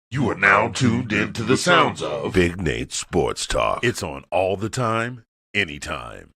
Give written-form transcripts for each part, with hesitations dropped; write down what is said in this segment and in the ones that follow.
You are now tuned into the sounds of Big Nate Sports Talk. It's on all the time, anytime.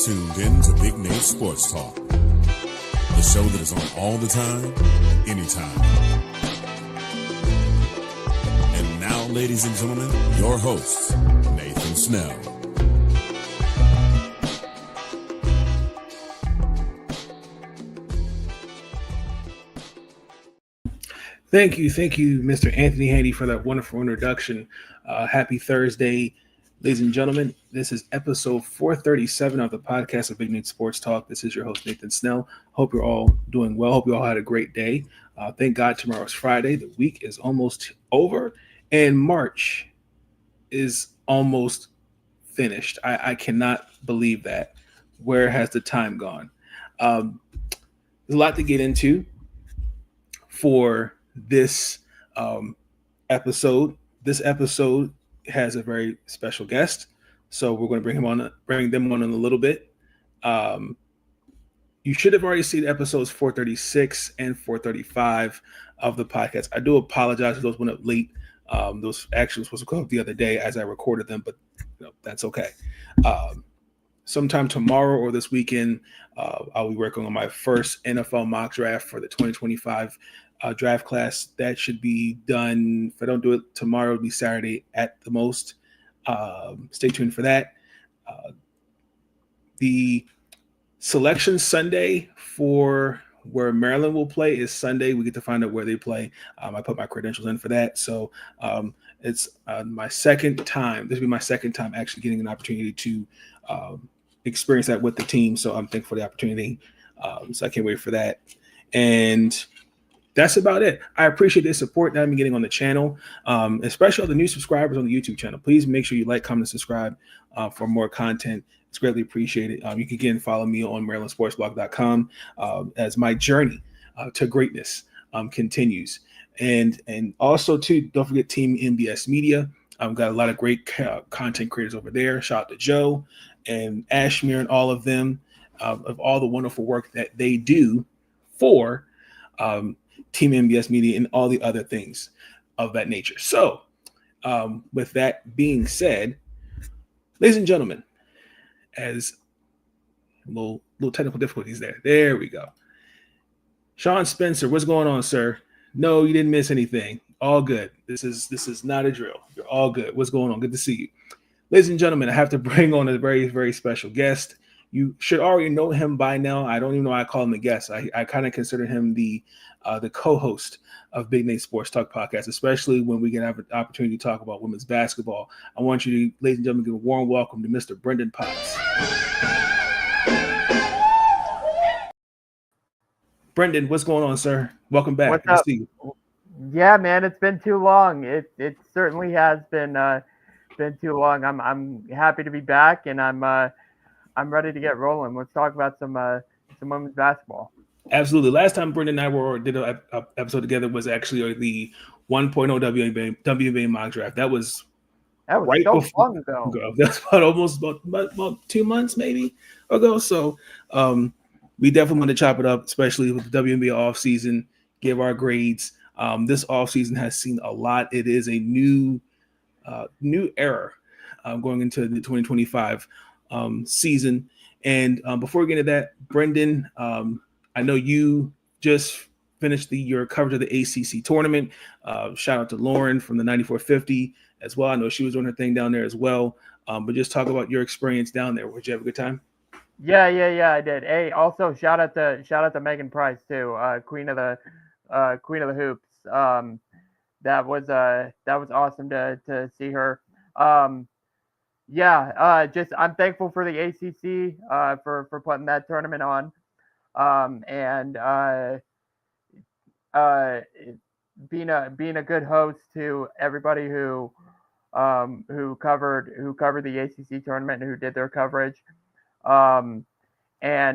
Tuned in to Big Nate Sports Talk, the show that is on all the time, anytime. And now, ladies and gentlemen, your host, Nathan Snell. Thank you, Mr. Anthony Handy, for that wonderful introduction. Happy Thursday, ladies and gentlemen. This is episode 437 of the podcast of Big Nate Sports Talk. This is your host, Nathan Snell. Hope you're all doing well. Hope you all had a great day. Thank God tomorrow's Friday. The week is almost over, and March is almost finished. I cannot believe that. Where has the time gone? There's a lot to get into for this episode. This episode has a very special guest, so we're going to bring them on in a little bit. You should have already seen episodes 436 and 435 of the podcast. I do apologize if those went up late. Those actually were supposed to come up the other day as I recorded them, but that's okay. Sometime tomorrow or this weekend, I'll be working on my first NFL mock draft for the 2025 draft class. That should be done. If I don't do it tomorrow, it'll be Saturday at the most. Stay tuned for that. The selection Sunday for where Maryland will play is Sunday. We get to find out where they play. I put my credentials in for that. So it's my second time. This will be my second time actually getting an opportunity to experience that with the team. So I'm thankful for the opportunity. So I can't wait for that. And that's about it. I appreciate the support that I've been getting on the channel, especially all the new subscribers on the YouTube channel. Please make sure you like, comment, and subscribe for more content. It's greatly appreciated. You can again follow me on MarylandSportsBlog.com as my journey to greatness continues. And also, too, don't forget Team NBS Media. I've got a lot of great content creators over there. Shout out to Joe and Ashmere and all of them of all the wonderful work that they do for Team NBS Media and all the other things of that nature. So with that being said, ladies and gentlemen, as little technical difficulties there we go. Sean Spencer, what's going on, sir? No, you didn't miss anything. All good. This is not a drill. You're all good. What's going on? Good to see you. Ladies and gentlemen, I have to bring on a very, very special guest. You should already know him by now. I don't even know why I call him a guest. I kind of consider him the co-host of Big Nate Sports Talk podcast, especially when we can have an opportunity to talk about women's basketball. I want you to, ladies and gentlemen, give a warm welcome to Mr. Brenden Potts. Brenden, what's going on, sir? Welcome back. What's up? Yeah, man, it's been too long. It certainly has been too long. I'm happy to be back, and I'm ready to get rolling. Let's talk about some women's basketball. Absolutely. Last time Brenden and I did an episode together was actually the 1.0 WNBA mock draft. That was right so before, long ago. That's about 2 months maybe ago. So we definitely want to chop it up, especially with the WNBA offseason, give our grades. This offseason has seen a lot. It is a new new era going into the 2025 season. And before we get into that, Brenden, I know you just finished your coverage of the ACC tournament. Shout out to Lauren from the 9450 as well. I know she was doing her thing down there as well. But just talk about your experience down there. Did you have a good time? Yeah, I did. Hey, also shout out to Megan Price too, Queen of the Hoops. That was awesome to see her. Just I'm thankful for the ACC for putting that tournament on, and being a good host to everybody who covered the ACC tournament and who did their coverage. And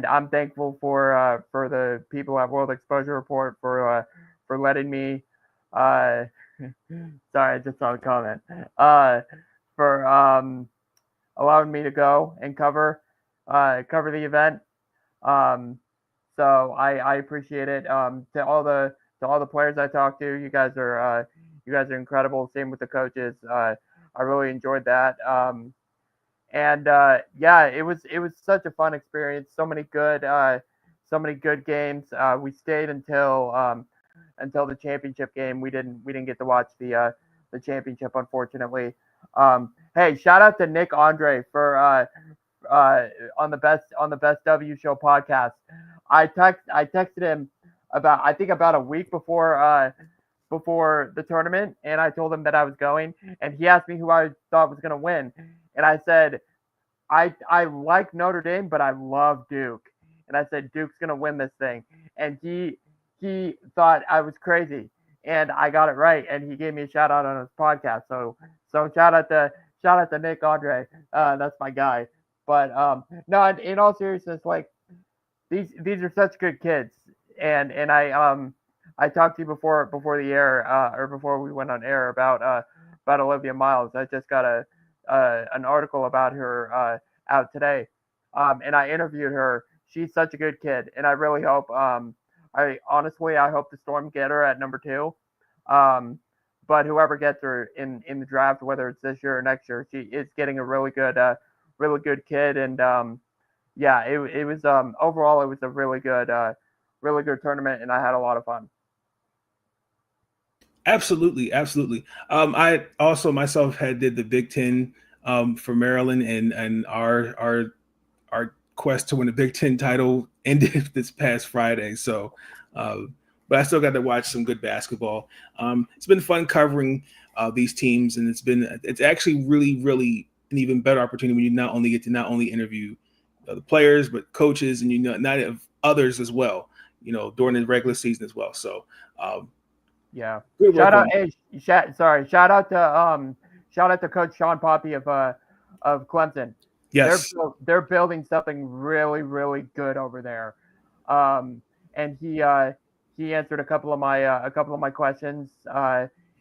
I'm thankful for the people at World Exposure Report for letting me. Sorry, I just saw the comment. For allowing me to go and cover the event. So I appreciate it. To all the players I talked to, you guys are incredible. Same with the coaches. I really enjoyed that. It was such a fun experience. So many good games. We stayed until the championship game. We didn't get to watch the championship, unfortunately. Hey, shout out to Nick Andre for on the Best W Show podcast. I texted him about a week before the tournament, and I told him that I was going, and he asked me who I thought was going to win, and I said I like Notre Dame, but I love Duke, and I said Duke's going to win this thing, and he thought I was crazy, and I got it right, and he gave me a shout out on his podcast. So shout out to Nick Andre, that's my guy. But no, in all seriousness, like these are such good kids, and I talked to you before the air or before we went on air about Olivia Miles. I just got an article about her out today, and I interviewed her. She's such a good kid, and I really hope. I hope the Storm get her at number 2. But whoever gets her in the draft, whether it's this year or next year, she is getting a really good kid, and it was overall it was a really good tournament, and I had a lot of fun. Absolutely. I also myself did the Big Ten for Maryland, and our quest to win the Big Ten title ended this past Friday. So, but I still got to watch some good basketball. It's been fun covering these teams, and it's actually really an even better opportunity when you not only get to interview the players but coaches, and not of others as well. During the regular season as well. So. Yeah. Shout out to Coach Sean Poppy of Clemson. Yes. They're building something really good over there. And he answered a couple of my questions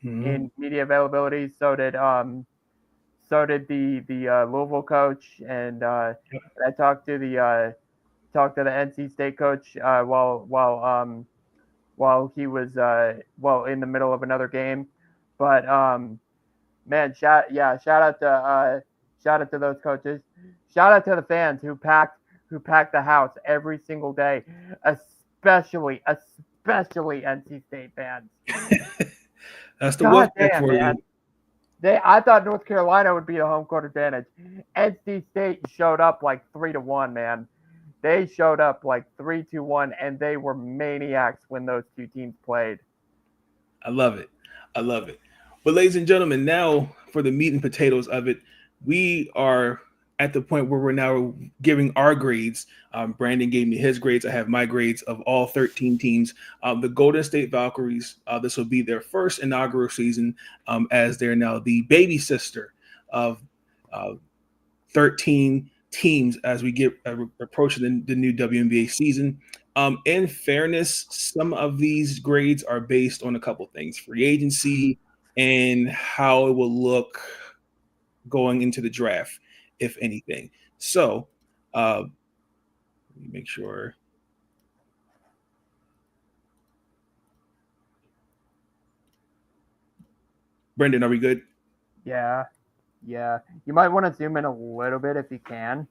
in media availability. So did the Louisville coach, and I talked to the NC State coach while he was in the middle of another game. But man, shout out to those coaches. Shout out to the fans who packed the house every single day, especially NC State fans. That's the work for man. I thought North Carolina would be the home court advantage. NC State showed up like 3-1, man. They showed up like 3-1, and they were maniacs when those two teams played. I love it. But ladies and gentlemen, now for the meat and potatoes of it, we are at the point where we're now giving our grades. Branden gave me his grades. I have my grades of all 13 teams. The Golden State Valkyries, this will be their first inaugural season as they're now the baby sister of 13 teams as we get approaching the new WNBA season. In fairness, some of these grades are based on a couple things: free agency and how it will look going into the draft, if anything. So let me make sure. Brenden, are we good? Yeah. Yeah. You might want to zoom in a little bit if you can,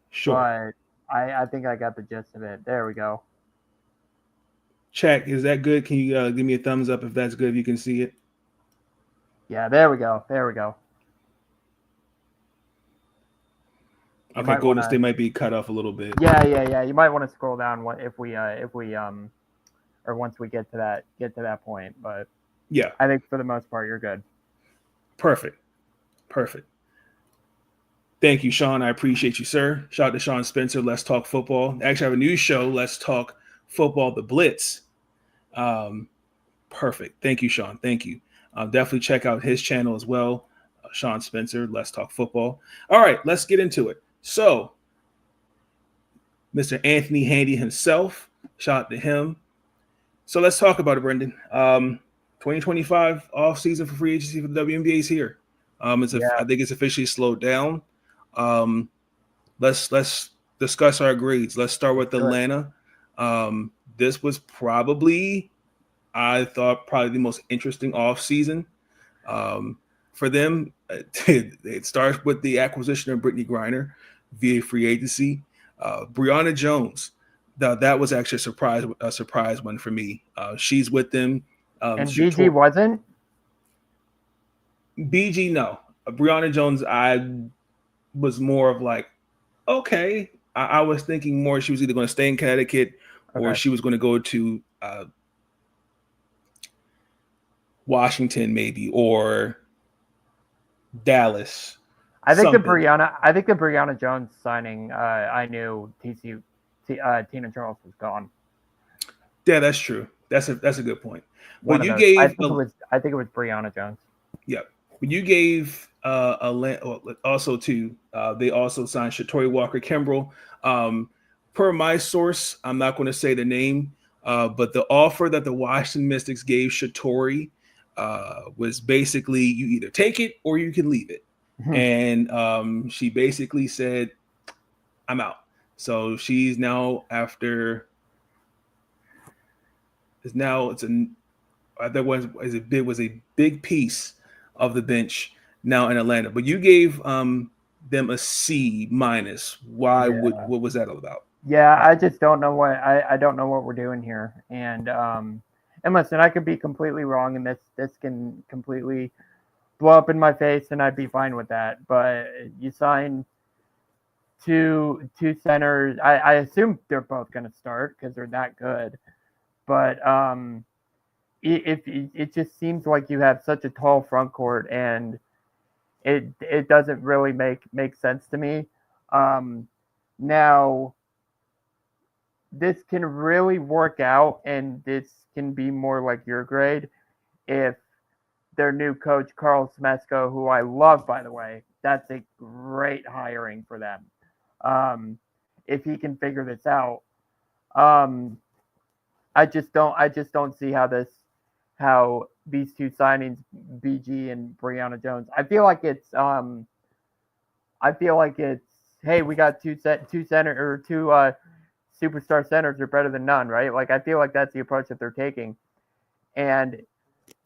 Sure. but I think I got the gist of it. There we go. Check. Is that good? Can you give me a thumbs up if that's good? If you can see it. Yeah, there we go. There we go. You Okay, might Golden wanna State might be cut off a little bit. yeah. You might want to scroll down if we or once we get to that point. But Yeah, I think for the most part you're good. perfect. Thank you, Sean. I appreciate you, sir. Shout out to Sean Spencer. Let's Talk Football. I actually have a new show, Let's Talk Football, The Blitz. Perfect. Thank you, Sean. Thank you. Definitely check out his channel as well, Sean Spencer. Let's Talk Football. All right, let's get into it. So, Mr. Anthony Handy himself, shout out to him. So let's talk about it, Brenden. 2025 offseason for free agency for the WNBA is here. I think it's officially slowed down. Let's discuss our grades. Let's start with Atlanta. This was probably, I thought, the most interesting offseason for them. It starts with the acquisition of Brittany Griner via free agency. Brianna Jones, that was actually a surprise one for me. She's with them. And BG wasn't? BG, no. Brianna Jones, I was more of like, okay. I was thinking more she was either going to stay in Connecticut or she was going to go to Washington maybe, or Dallas. I think the Brianna Jones signing, I knew Tina Charles was gone. Yeah, that's true. That's a good point. But I think it was Brianna Jones. Yeah. But you gave also too. They also signed Shatori Walker-Kimbrell. Per my source, I'm not going to say the name, but the offer that the Washington Mystics gave Shatori was basically you either take it or you can leave it. And she basically said, "I'm out." So she's now was a big piece of the bench now in Atlanta. But you gave them a C minus. Why? Yeah. What was that all about? Yeah, I just don't know I don't know what we're doing here. And listen, I could be completely wrong, and this can completely blow up in my face, and I'd be fine with that. But you sign two centers. I assume they're both going to start because they're that good. But it just seems like you have such a tall front court, and it doesn't really make sense to me. Now, this can really work out, and this can be more like your grade if their new coach, Carl Smesko, who I love, by the way, that's a great hiring for them. If he can figure this out, I just don't see how these two signings, BG and Brianna Jones. I feel like it's hey, we got two superstar centers are better than none, right? Like I feel like that's the approach that they're taking, and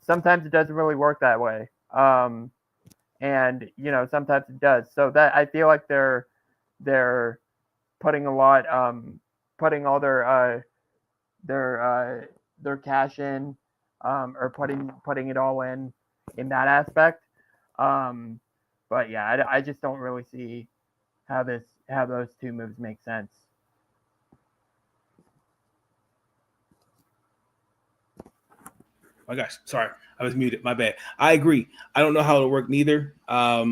sometimes it doesn't really work that way. And sometimes it does. So that I feel like they're putting putting all their cash in, or putting it all in that aspect. But yeah, I just don't really see how those two moves make sense. My gosh, sorry, I was muted. My bad. I agree. I don't know how it'll work neither. I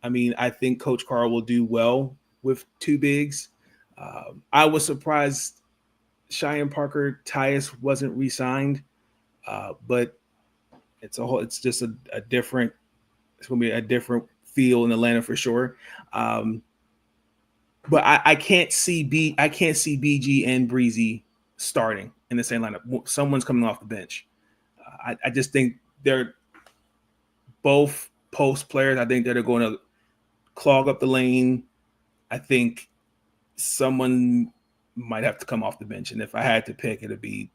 mean, I think Coach Carl will do well with two bigs. I was surprised Cheyenne Parker Tyus wasn't re-signed, but it's just a different. It's going to be a different feel in Atlanta for sure. But I can't see BG and Breezy starting in the same lineup. Someone's coming off the bench. I just think they're both post players. I think they're going to clog up the lane. I think someone might have to come off the bench, and if I had to pick, it'd be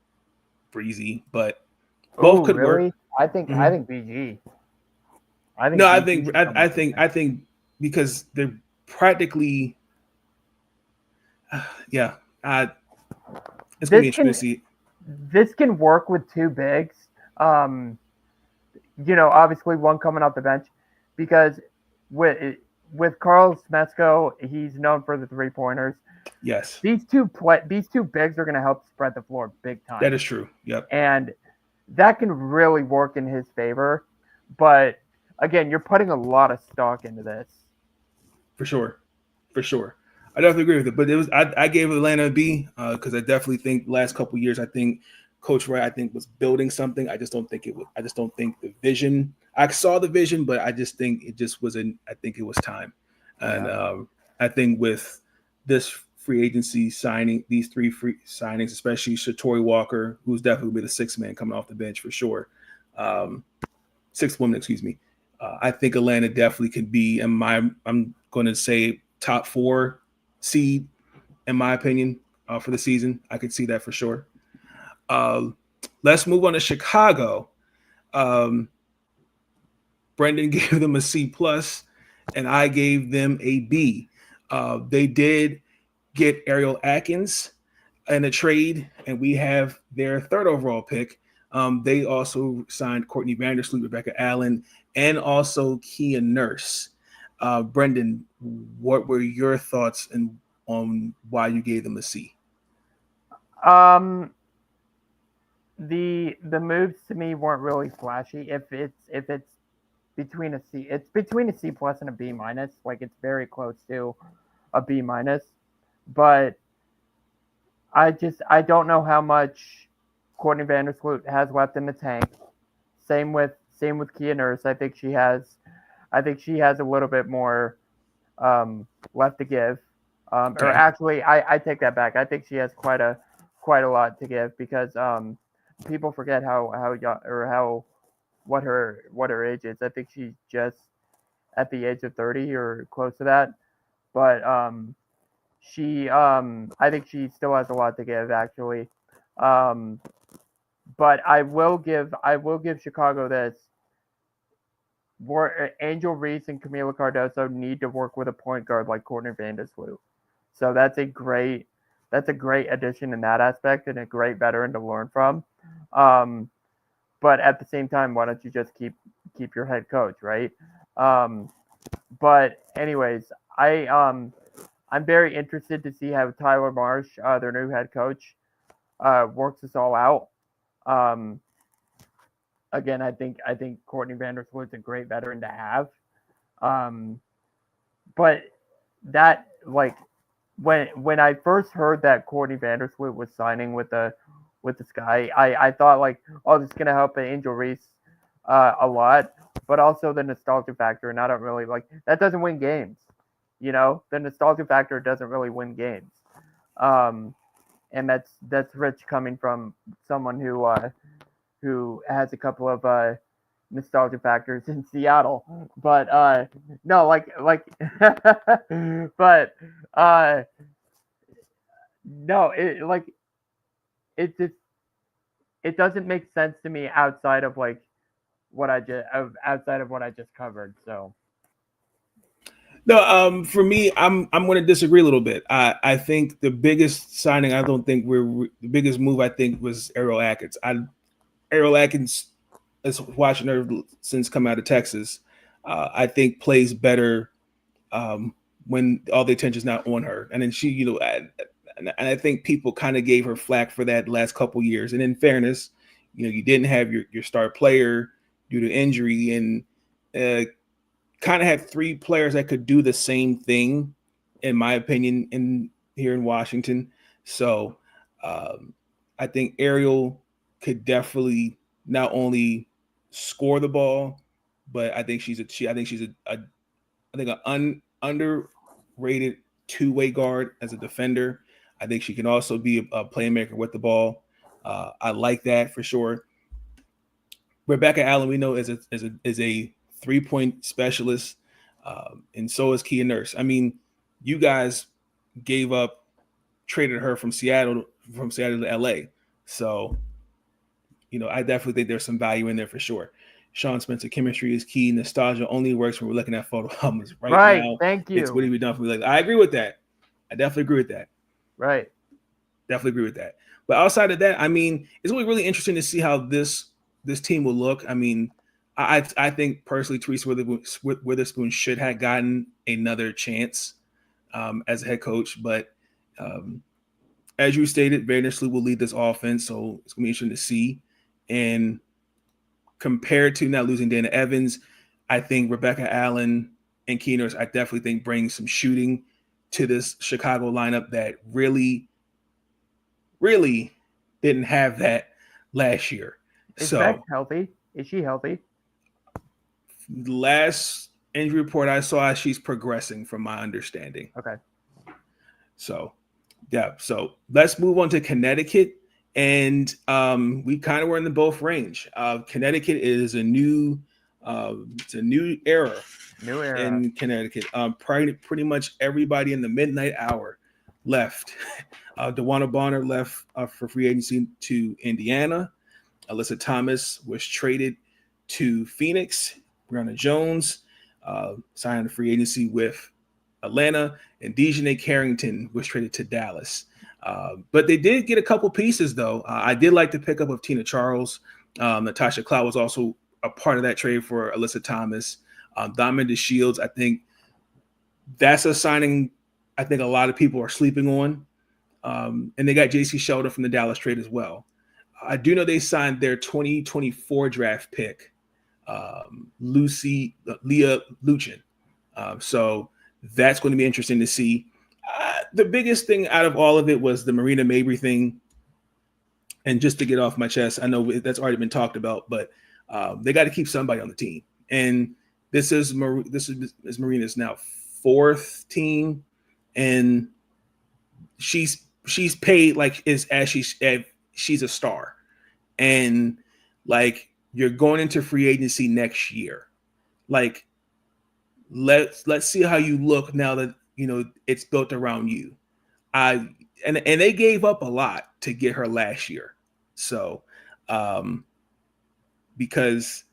Breezy. But both could work. I think BG. No, I DC think should come up with I think because they're practically, yeah. It's gonna be this interesting to can see. this can work with two bigs. Um, obviously one coming off the bench because with with Carl Smesko, he's known for the 3-pointers. Yes, These two bigs are going to help spread the floor big time, that is true. Yep, and that can really work in his favor. But again, you're putting a lot of stock into this. for sure, for sure. I definitely agree with it. But it was I gave Atlanta a B because I definitely think last couple years I think Coach Wright was building something. I just don't think it was. I just don't think the vision. I saw the vision, but I just think it just wasn't. I think it was time, and I think with this free agency signing, these three free signings, especially Shatori Walker, who's definitely be the sixth man coming off the bench for sure. Sixth woman, excuse me. I think Atlanta definitely could be I'm going to say top 4 seed in my opinion for the season. I could see that for sure. Let's move on to Chicago. Brenden gave them a C plus, and I gave them a B. They did get Ariel Atkins in a trade, and we have their 3rd overall pick. They also signed Courtney Vandersloot, Rebecca Allen, and also Kia Nurse. Brenden, what were your thoughts on why you gave them a C? The moves to me weren't really flashy. If it's between a C, it's between a C plus and a B minus. Like it's very close to a B minus, but I don't know how much Courtney Vandersloot has left in the tank. Same with Kia Nurse. I think she has a little bit more left to give. Okay. Or actually, I take that back. I think she has quite a lot to give because people forget how young or how what her age is. I think she's just at the age of 30 or close to that. But I think she still has a lot to give actually. But I will give Chicago this. Angel Reese and Camila Cardoso need to work with a point guard like Courtney Vandersloot. So that's a great addition in that aspect and a great veteran to learn from. But at the same time, why don't you just keep your head coach, right? But anyways, I'm very interested to see how Tyler Marsh, their new head coach, works this all out. Again, I think Courtney Vandersloot's a great veteran to have. But that like when I first heard that Courtney Vandersloot was signing with the Sky, I thought like, oh, this is gonna help Angel Reese a lot, but also the nostalgia factor, and I don't really like that doesn't win games. The nostalgia factor doesn't really win games. And that's rich coming from someone who has a couple of nostalgia factors in Seattle. But no, but no, it just it doesn't make sense to me outside of what I just covered. So No, for me, I'm going to disagree a little bit. I think the biggest signing, I don't think the biggest move. I think was Ariel Atkins. Ariel Atkins is watching her since coming out of Texas. I think plays better when all the attention's not on her, and then she, and I think people kind of gave her flack for that last couple years. And in fairness, you didn't have your star player due to injury, and kind of had 3 players that could do the same thing, in my opinion, here in Washington. So I think Ariel could definitely not only score the ball, but I think she's an underrated 2-way guard as a defender. I think she can also be a playmaker with the ball. I like that for sure. Rebecca Allen, we know is a 3-point specialist, and so is Kia Nurse. I mean, you guys traded her from Seattle to LA. So, I definitely think there's some value in there for sure. Sean Spencer, chemistry is key. Nostalgia only works when we're looking at photo albums. Right. Now, Thank you. it's what have we done for me? Like, I agree with that. I definitely agree with that. Right. Definitely agree with that. But outside of that, I mean, it's really, really interesting to see how this team will look. I mean, I think personally, Teresa Witherspoon should have gotten another chance as a head coach. But as you stated, Vandersloot will lead this offense, so it's going to be interesting to see. And compared to not losing Dana Evans, I think Rebecca Allen and Keeners, I definitely think bring some shooting to this Chicago lineup that really, really didn't have that last year. Is So Beck healthy? Is she healthy? the last injury report I saw, she's progressing from my understanding. Okay. So, yeah. So let's move on to Connecticut. And we kind of were in the both range. Connecticut is a new it's a new era in Connecticut. Pretty much everybody in the midnight hour left. DeWanna Bonner left for free agency to Indiana. Alyssa Thomas was traded to Phoenix. Brianna Jones signed a free agency with Atlanta, and Dejanay Carrington was traded to Dallas. But they did get a couple pieces, though. I did like the pickup of Tina Charles. Natasha Cloud was also a part of that trade for Alyssa Thomas. Diamond DeShields, I think that's a signing I think a lot of people are sleeping on. And they got J.C. Sheldon from the Dallas trade as well. I do know they signed their 2024 draft pick, Leah Luchin. So that's going to be interesting to see. The biggest thing out of all of it was the Marina Mabry thing. And just to get off my chest, I know that's already been talked about, but they got to keep somebody on the team. And this is Marina's now fourth team, and she's paid like she's a star. And like, you're going into free agency next year. Like, let's see how you look now that it's built around you. And they gave up a lot to get her last year. So because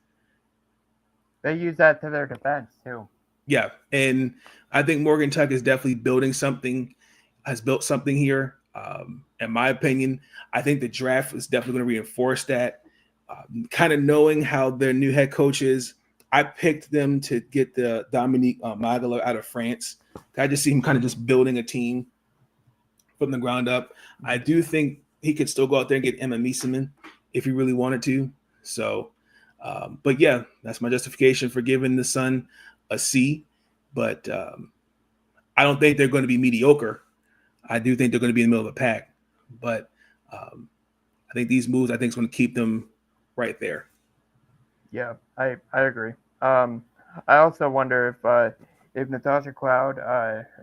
they use that to their defense too. Yeah, and I think Morgan Tuck is definitely has built something here. In my opinion, I think the draft is definitely going to reinforce that. Kind of knowing how their new head coach is, I picked them to get the Dominique Magala out of France. I just see him kind of just building a team from the ground up. I do think he could still go out there and get Emma Mieseman if he really wanted to. So, but yeah, that's my justification for giving the Sun a C. But I don't think they're going to be mediocre. I do think they're going to be in the middle of the pack. But I think these moves, is going to keep them right there. Yeah, I agree. I also wonder if Natasha Cloud,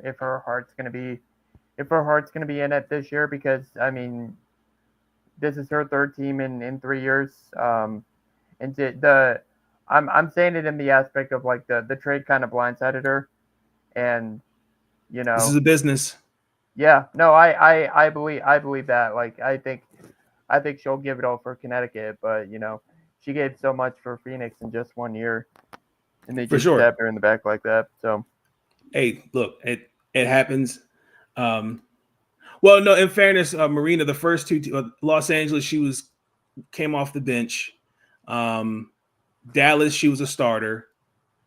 if her heart's going to be in it this year, because I mean, this is her third team in 3 years. I'm saying it in the aspect of like the trade kind of blindsided her, and this is a business. Yeah, no, I believe that. Like, I think she'll give it all for Connecticut, but she gave so much for Phoenix in just 1 year, and they just stabbed her in the back like that. So, hey, look, it happens. Well, no, in fairness, Marina, the first two, Los Angeles, she came off the bench. Dallas, she was a starter.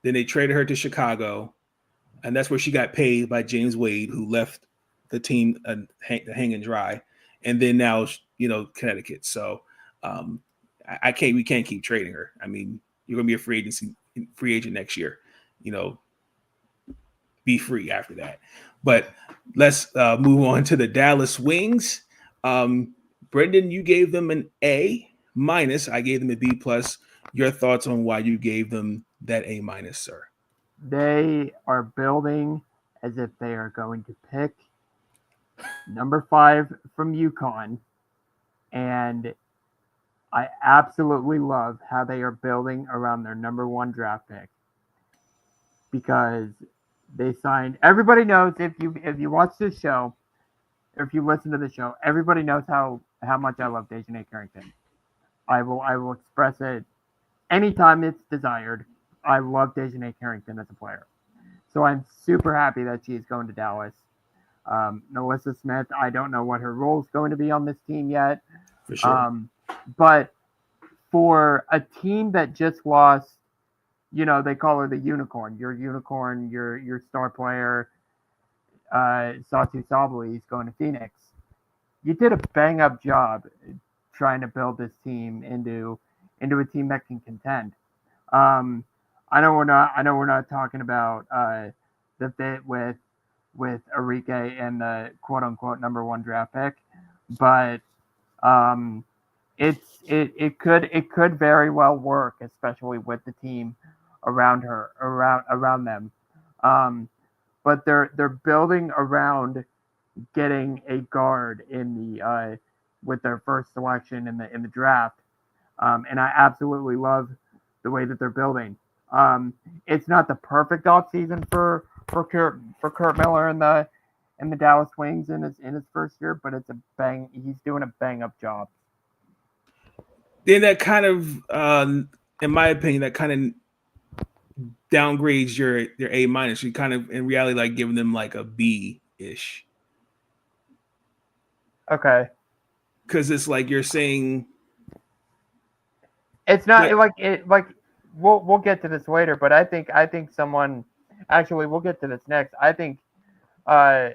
Then they traded her to Chicago, and that's where she got paid by James Wade, who left the team hanging dry. And then now, Connecticut. So we can't keep trading her. I mean, you're going to be a free agent next year. Be free after that. But let's move on to the Dallas Wings. Brenden, you gave them an A-. I gave them a B+. Your thoughts on why you gave them that A-, sir? They are building as if they are going to pick number 5 from UConn. And I absolutely love how they are building around their number 1 draft pick, because they signed. Everybody knows, if you watch this show, or if you listen to the show, everybody knows how much I love Dejanay Carrington. I will express it anytime it's desired. I love Dejanay Carrington as a player. So I'm super happy that she's going to Dallas. Melissa Smith, I don't know what her role is going to be on this team yet. For sure. But for a team that just lost, they call her the unicorn. Your unicorn, your star player, Satu Sabali is going to Phoenix. You did a bang up job trying to build this team into a team that can contend. I know we're not talking about the fit with Enrique and the quote unquote number 1 draft pick, but it could very well work, especially with the team around them. But they're building around getting a guard in the with their first selection in the draft, and I absolutely love the way that they're building. It's not the perfect offseason for Kurt Miller in the Dallas Wings in his first year, but he's doing a bang up job. Then that kind of, in my opinion, that kind of downgrades your A minus. You kind of in reality like giving them like a B ish. Okay. Because it's like you're saying. It's not like we'll get to this later, but I think someone actually we'll get to this next. I think a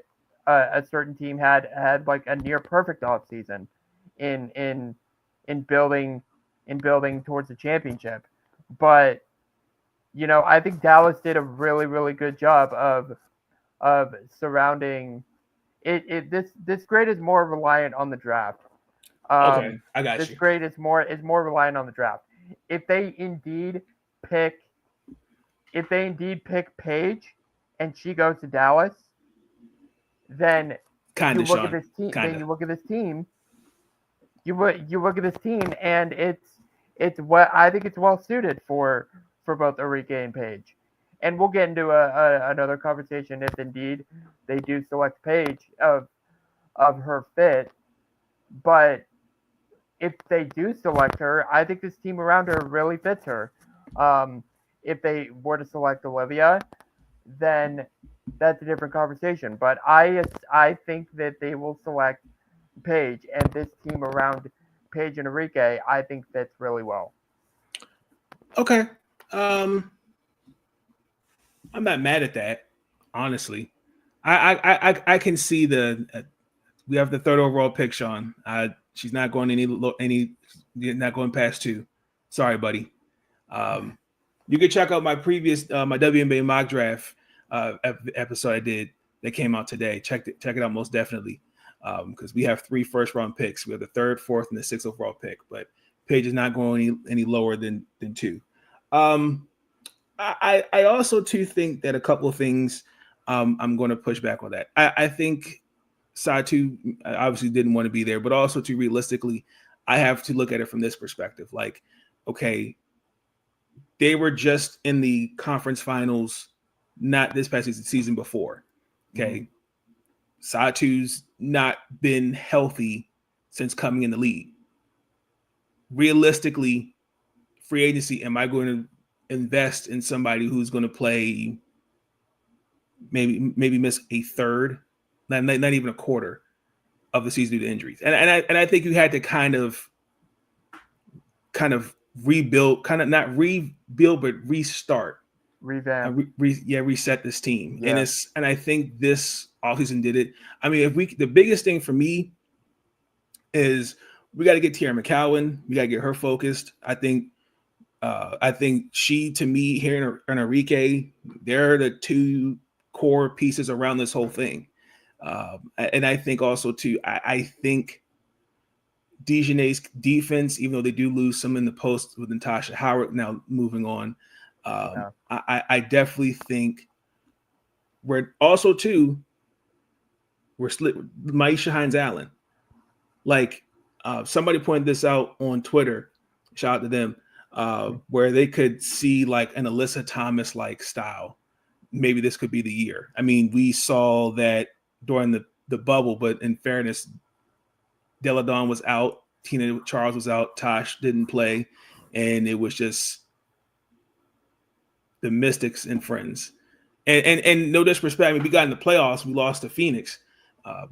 certain team had like a near perfect offseason in building towards the championship. But I think Dallas did a really, really good job of surrounding it. This grade is more reliant on the draft. Okay, I got this you. This grade is more reliant on the draft. If they indeed pick Paige and she goes to Dallas, then you look at this team. Then you look at this team. You look at this team, and it's what I think it's well suited for both Enrique and Paige. And we'll get into another conversation if indeed they do select Paige of her fit. But if they do select her, I think this team around her really fits her. If they were to select Olivia, then that's a different conversation. But I think that they will select Paige, and this team around Paige and Enrique, I think fits really well. Okay. I'm not mad at that, honestly. I can see we have the 3rd overall pick, Sean. She's not going not going past 2. Sorry, buddy. You can check out my previous my WNBA mock draft episode I did that came out today. Check it out most definitely, because we have 3 first-round picks. We have the 3rd, 4th, and the 6th overall pick. But Paige is not going any lower than 2. I also too think that a couple of things I'm going to push back on that. I think Satu obviously didn't want to be there, but also too realistically, I have to look at it from this perspective. Like, okay, they were just in the conference finals, not this past season before. Okay. Satu's not been healthy since coming in the league. Realistically, free agency, am I going to invest in somebody who's going to play maybe miss a third, not even a quarter of the season due to injuries? And I think you had to kind of rebuild, not rebuild, but restart, revamp, reset this team. Yeah. And I think this offseason did it. I mean, the biggest thing for me is we got to get Tierra McCowan. We got to get her focused. I think she, to me, here and Enrique, they're the 2 core pieces around this whole thing. And I think also too, I think Dejanay's defense, even though they do lose some in the post with Natasha Howard now moving on, I definitely think we're also too, we're split. Maisha Hines-Allen, like somebody pointed this out on Twitter, shout out to them, where they could see like an Alyssa Thomas like style. Maybe this could be the year. I mean, we saw that during the bubble, but in fairness, Della Dawn was out, Tina Charles was out, Tosh didn't play, and it was just the Mystics and friends. And no disrespect, I mean, we got in the playoffs, we lost to Phoenix,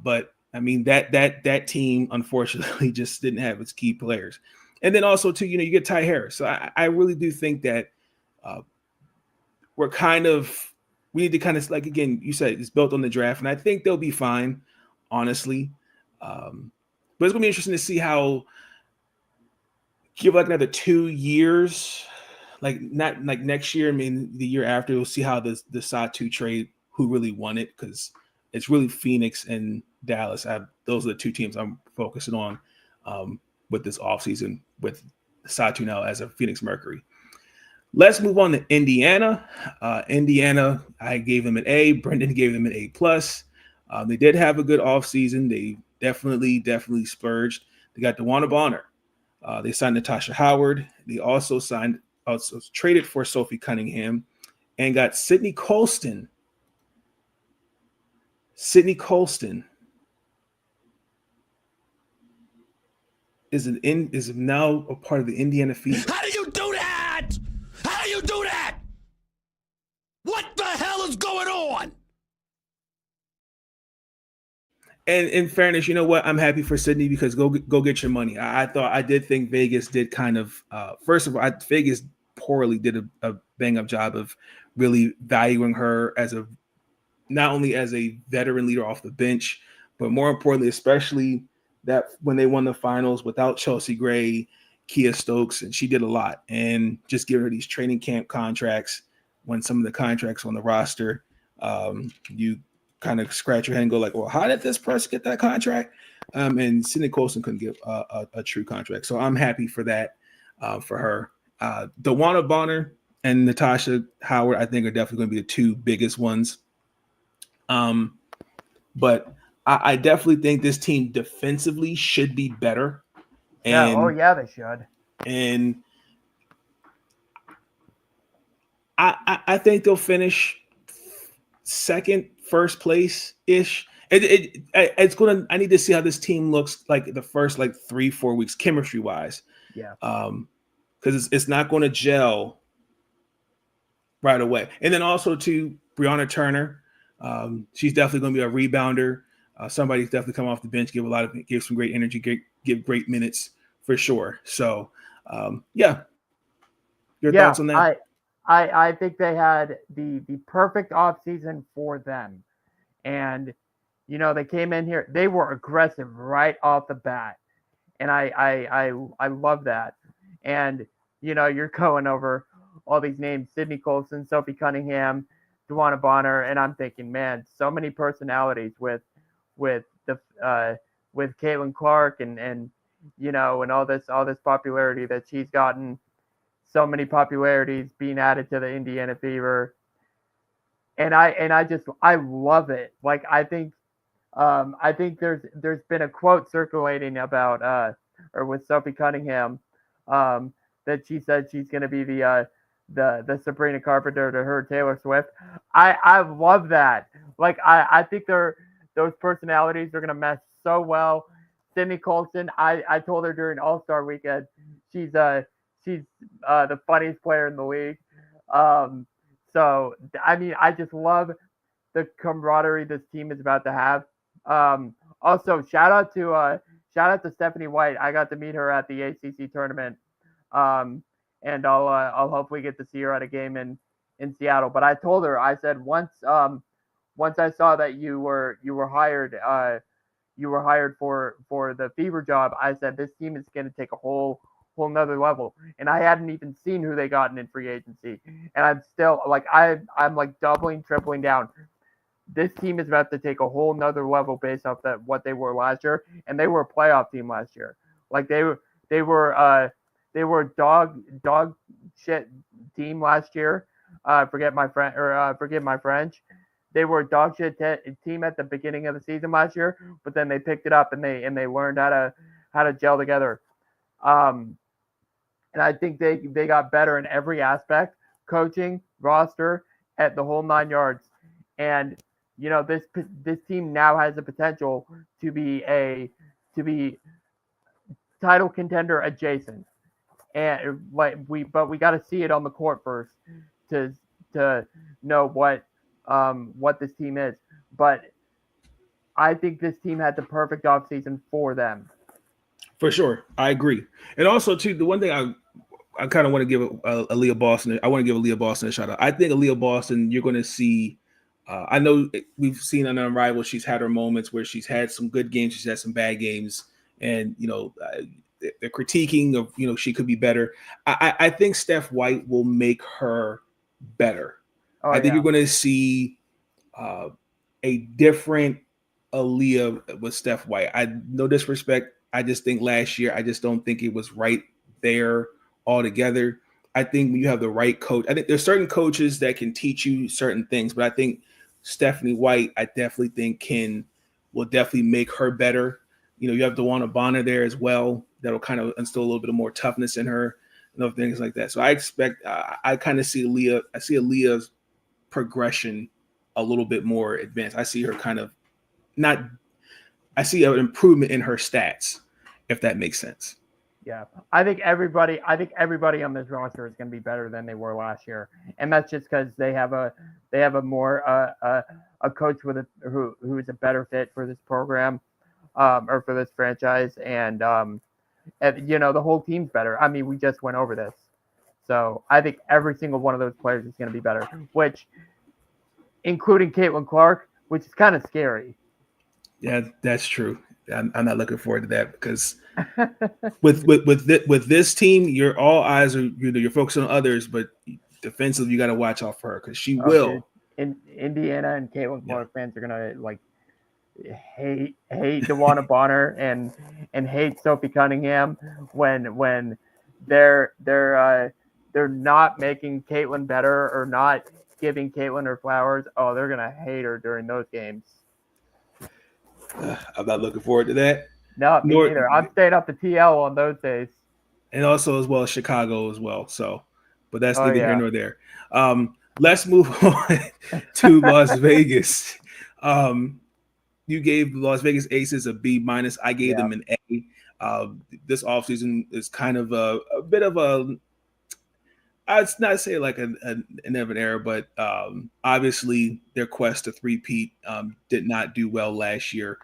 but I mean that team unfortunately just didn't have its key players. And then also too, you get Ty Harris. So I really do think that we need to kind of, like, again, you said it's built on the draft, and I think they'll be fine, honestly. But it's gonna be interesting to see how, give like another 2 years, like not like next year, I mean the year after, we'll see how the Satu trade, who really won it, because it's really Phoenix and Dallas. Those are the two teams I'm focusing on with this offseason, with Satu now as a Phoenix Mercury. Let's move on to Indiana. Indiana, I gave them an A. Brenden gave them an A+. They did have a good offseason. They definitely splurged. They got DeWanna Bonner. They signed Natasha Howard. They also traded for Sophie Cunningham and got Sydney Colston. Sydney Colston is now a part of the Indiana Fever. How do you do that? How do you do that? What the hell is going on? And in fairness, you know what? I'm happy for Sydney, because go get your money. I did think Vegas did kind of, first of all, Vegas poorly did a bang up job of really valuing her as not only as a veteran leader off the bench, but more importantly, especially that when they won the finals without Chelsea Gray, Kia Stokes, and she did a lot, and just giving her these training camp contracts when some of the contracts on the roster, you kind of scratch your head and go like, well, how did this person get that contract? And Sydney Colston couldn't get a true contract. So I'm happy for that, for her. DeWanna Bonner and Natasha Howard, I think, are definitely going to be the two biggest ones. But I definitely think this team defensively should be better. And, they should. And I think they'll finish second, first place ish. It's gonna. I need to see how this team looks like the first 3-4 weeks, chemistry wise. Yeah. Because it's not going to gel right away. And then also to Brianna Turner, she's definitely going to be a rebounder. Somebody's definitely come off the bench, give some great energy, give great minutes for sure. So, Your thoughts on that? I think they had the perfect offseason for them. And, they came in here, they were aggressive right off the bat. And I love that. And, you're going over all these names, Sydney Colston, Sophie Cunningham, DeWanna Bonner, and I'm thinking, man, so many personalities with Caitlin Clark and all this popularity that she's gotten. So many popularities being added to the Indiana Fever, and I love it. Like I think there's been a quote circulating about or with Sophie Cunningham, that she said she's going to be the Sabrina Carpenter to her Taylor Swift. I love that. Like I think those personalities are going to mesh so well. Sydney Colston, I told her during All-Star weekend, she's the funniest player in the league. So I mean, I just love the camaraderie this team is about to have. Also, shout out to Stephanie White. I got to meet her at the ACC tournament, and I'll hopefully get to see her at a game in Seattle. But I told her, I said once I saw that you were hired for the Fever job, I said this team is going to take a whole nother level. And I hadn't even seen who they gotten in free agency, and I'm still I'm like doubling, tripling down. This team is about to take a whole nother level based off what they were last year, and they were a playoff team last year. Like they were a dog shit team last year. Forget my French. They were a dog shit team at the beginning of the season last year, but then they picked it up and they learned how to gel together. And I think they got better in every aspect, coaching, roster, at the whole 9 yards. And this team now has the potential to be title contender adjacent. And but we got to see it on the court first to to know what this team is. But I think this team had the perfect offseason for them. For sure, I agree. And also, too, the one thing I kind of want to give Aaliyah Boston. I want to give Aaliyah Boston a shout out. I think Aaliyah Boston, you're going to see. I know we've seen on Unrivaled, she's had her moments where she's had some good games, she's had some bad games, and the critiquing of she could be better. I think Steph White will make her better. I think you're going to see a different Aaliyah with Steph White. No disrespect. I just think last year, I just don't think it was right there altogether. I think when you have the right coach, I think there's certain coaches that can teach you certain things, but I think Stephanie White, I definitely think will definitely make her better. You have DeWanna Bonner there as well. That'll kind of instill a little bit of more toughness in her, things like that. So I expect, I kind of see Aaliyah's progression a little bit more advanced. I see her I see an improvement in her stats, if that makes sense. Yeah, I think everybody on this roster is going to be better than they were last year, and that's just because they have a more a coach who is a better fit for this program, or for this franchise, and the whole team's better. I mean, we just went over this, so I think every single one of those players is going to be better, which including Caitlin Clark, which is kind of scary. Yeah, that's true. I'm not looking forward to that because with this team, all eyes are you're focusing on others, but defensively you got to watch out for her because she will. In Indiana and Caitlin Clark fans are gonna hate DeWanna Bonner and hate Sophie Cunningham when they're not making Caitlin better or not giving Caitlin her flowers. Oh, they're gonna hate her during those games. I'm not looking forward to that. No, me neither. I'm staying up to TL on those days. And also as well as Chicago as well. So, but that's neither here nor there. Let's move on to Las Vegas. You gave the Las Vegas Aces a B-. I gave them an A. This offseason is kind of a bit of I'd not say like an error, but obviously their quest to three-peat did not do well last year.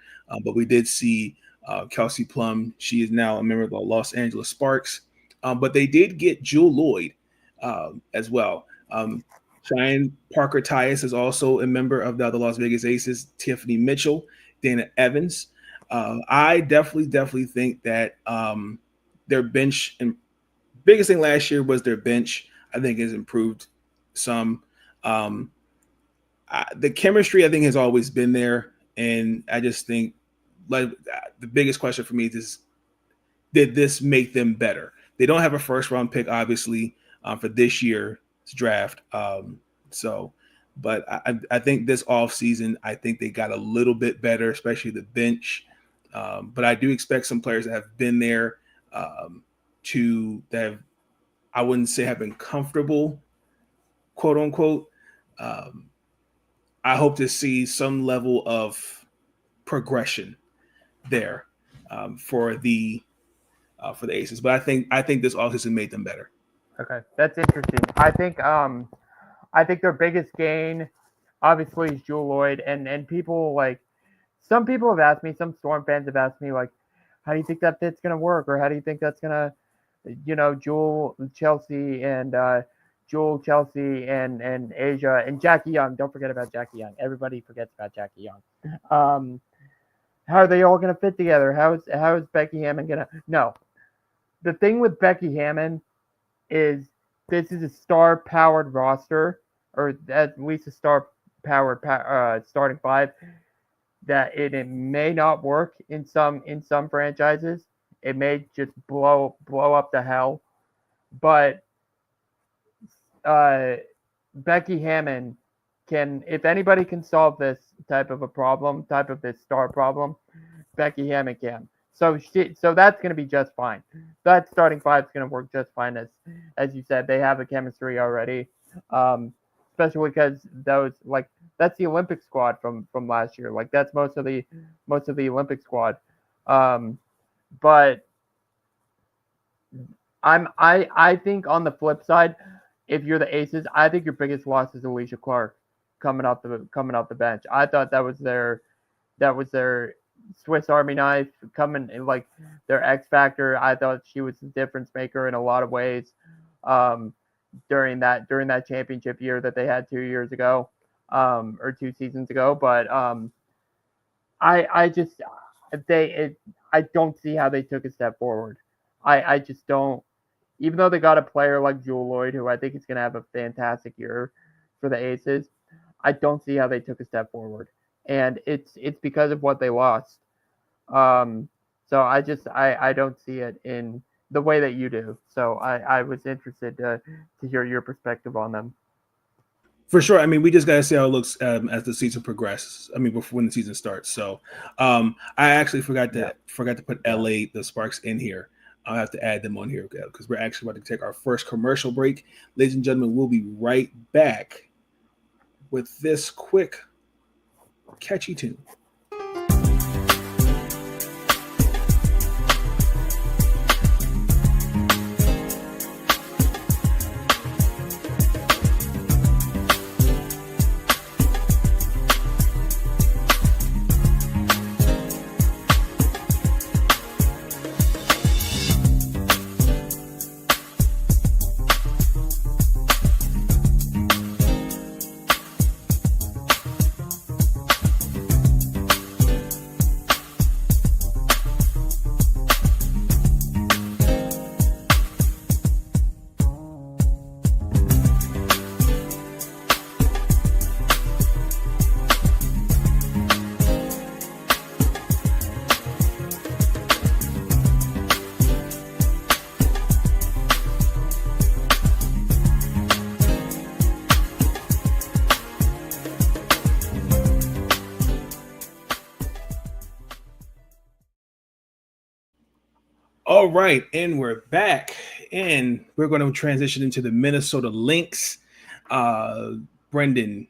But we did see Kelsey Plum. She is now a member of the Los Angeles Sparks. But they did get Jewel Lloyd as well. Cheyenne Parker Tyus is also a member of the Las Vegas Aces. Tiffany Mitchell, Dana Evans. I definitely think that their bench, and biggest thing last year was their bench, I think has improved some. The chemistry, I think, has always been there. And I just think the biggest question for me is, did this make them better? They don't have a first-round pick, obviously, for this year's draft. But I think this offseason, I think they got a little bit better, especially the bench. But I do expect some players that have been there I wouldn't say have been comfortable, quote unquote. I hope to see some level of progression there for the Aces. But I think this offseason made them better. Okay, that's interesting. I think their biggest gain, obviously, is Jewel Lloyd, and people some people have asked me, some Storm fans have asked me how do you think that fit's gonna work, or how do you think that's gonna, Jewel, Chelsea, and Asia and Jackie Young. Don't forget about Jackie Young. Everybody forgets about Jackie Young. How are they all gonna fit together? How is Becky Hammon gonna? No, the thing with Becky Hammon is this is a star-powered roster, or at least a star-powered starting five. That it may not work in some franchises. It may just blow up to hell. But Becky Hammon can, if anybody can solve this type of this star problem, Becky Hammon can. So that's going to be just fine. That starting five is going to work just fine. As you said, they have a chemistry already. Especially because that's the Olympic squad from last year. That's most of the Olympic squad. But I think on the flip side, if you're the Aces, I think your biggest loss is Alicia Clark coming off the bench. I thought that was their Swiss Army knife coming in, like their X factor. I thought she was the difference maker in a lot of ways during that championship year that they had 2 years ago or 2 seasons ago. But I just I don't see how they took a step forward. I just don't. Even though they got a player like Jewel Lloyd, who I think is going to have a fantastic year for the Aces, I don't see how they took a step forward, and it's because of what they lost. So I don't see it in the way that you do. So I was interested to hear your perspective on them. For sure. I mean, we just got to see how it looks as the season progresses. I mean, before when the season starts. So I actually forgot to put LA, the Sparks, in here. I'll have to add them on here because we're actually about to take our first commercial break. Ladies and gentlemen, we'll be right back with this quick, catchy tune. All right, and we're back, and we're going to transition into the Minnesota Lynx. Brenden,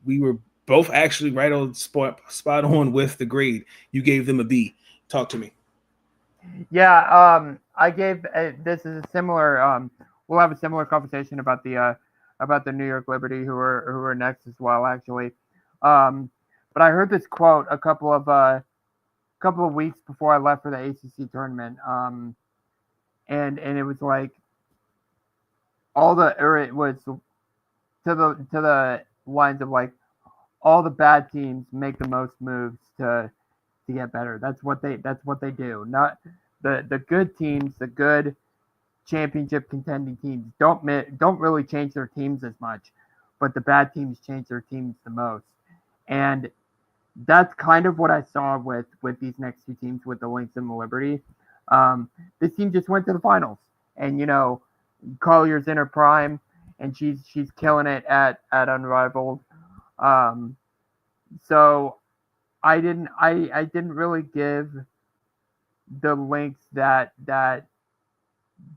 we were both actually right on spot on with the grade. You gave them a B. Talk to me. Yeah, I gave this is a similar. We'll have a similar conversation about the New York Liberty, who are next as well, actually. But I heard this quote a couple of weeks before I left for the ACC tournament, and it was like it was to the lines of like all the bad teams make the most moves to get better. That's what they do. Not the good teams, the good championship contending teams don't really change their teams as much, but the bad teams change their teams the most. And that's kind of what I saw with these next two teams, with the Lynx and the Liberty. This team just went to the finals, and Collier's in her prime, and she's killing it at Unrivaled. So I didn't really give the Lynx that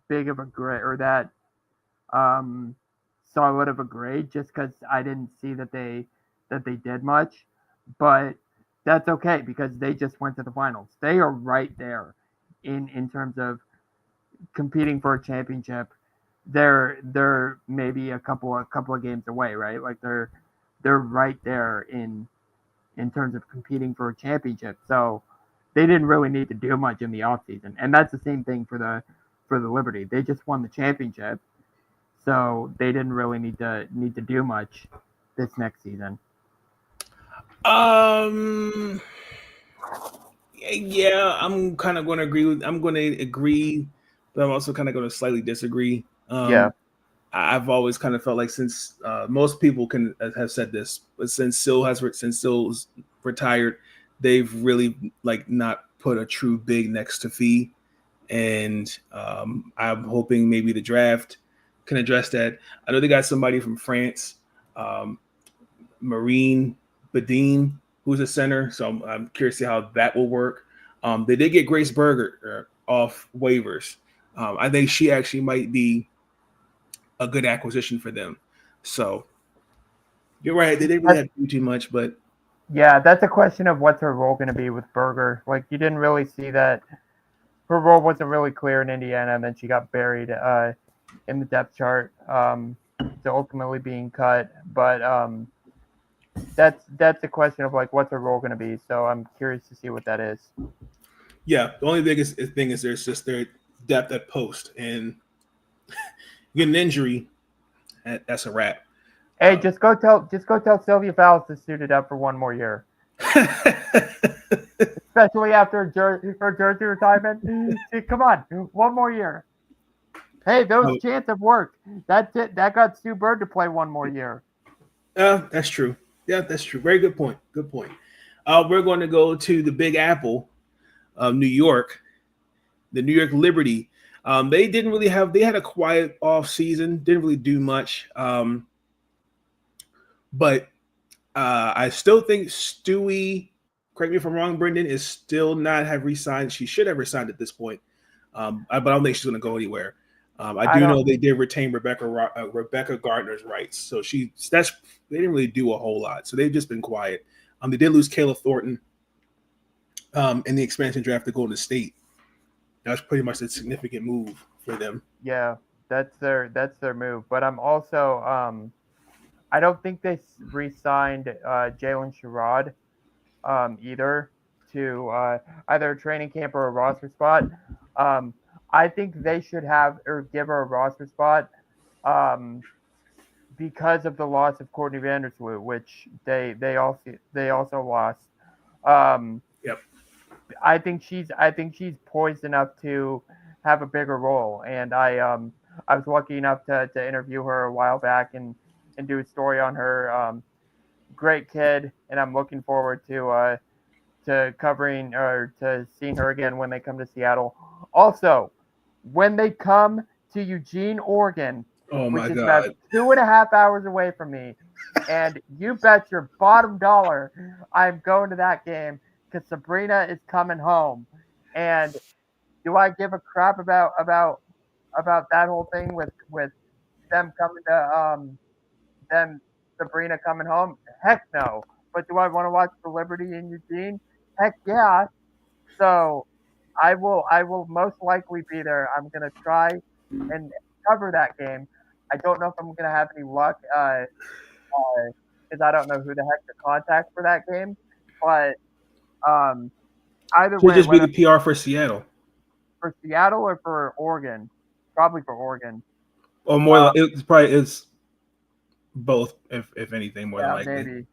big of a grade, or that solid of a grade, just because I didn't see that they did much. But that's okay, because they just went to the finals. They are right there in terms of competing for a championship. They're maybe a couple of games away, right? Like they're right there in terms of competing for a championship. So they didn't really need to do much in the offseason. And that's the same thing for the Liberty. They just won the championship. So they didn't really need to do much this next season. Yeah, I'm kind of going to agree. I'm going to agree, but I'm also kind of going to slightly disagree. I've always kind of felt like, since most people have said this, but since Sill's retired, they've really not put a true big next to Fee, and I'm hoping maybe the draft can address that. I know they got somebody from France, Marine Badine, who's a center, so I'm curious to see how that will work. They did get Grace Berger off waivers. I think she actually might be a good acquisition for them. So you're right. They didn't really have to do too much, but yeah, that's a question of what's her role going to be with Berger. Like, you didn't really see that her role wasn't really clear in Indiana, and then she got buried in the depth chart to ultimately being cut. But that's a question of like what's her role going to be. So I'm curious to see what that is. Yeah, the only biggest thing is there's just their depth at post, and you get an injury, that's a wrap. Hey, just go tell Sylvia Fowles to suit it up for one more year, especially after her jersey retirement. Come on, one more year. Hey, those chants have worked. That's it. That got Stu Bird to play one more year. That's true. Yeah, that's true. Very good point. Good point. We're going to go to the Big Apple of New York, the New York Liberty. They didn't really have. They had a quiet off season. Didn't really do much. But I still think Stewie, correct me if I'm wrong, Brenden, is still not have resigned. She should have resigned at this point. But I don't think she's going to go anywhere. I do know they did retain Rebecca Gardner's rights, so they didn't really do a whole lot. So they've just been quiet. They did lose Kayla Thornton in the expansion draft to Golden State. That's pretty much a significant move for them. Yeah, that's their move. But I'm also I don't think they re-signed Jalen Sherrod either to either a training camp or a roster spot. I think they should have or give her a roster spot because of the loss of Courtney Vandersloot, which they also lost. Yep. I think she's poised enough to have a bigger role, and I was lucky enough to interview her a while back and do a story on her. Great kid, and I'm looking forward to covering or to seeing her again when they come to Seattle. Also, when they come to Eugene, Oregon, which is about 2.5 hours away from me, and you bet your bottom dollar I'm going to that game because Sabrina is coming home. And do I give a crap about that whole thing with them coming to them Sabrina coming home? Heck no. But do I want to watch the Liberty in Eugene? Heck yeah. So I will most likely be there. I'm gonna try and cover that game. I don't know if I'm gonna have any luck because I don't know who the heck to contact for that game. But either way, just be the PR for Seattle. For Seattle or for Oregon? Probably for Oregon. Or more, it's both, if anything, more than likely. Maybe.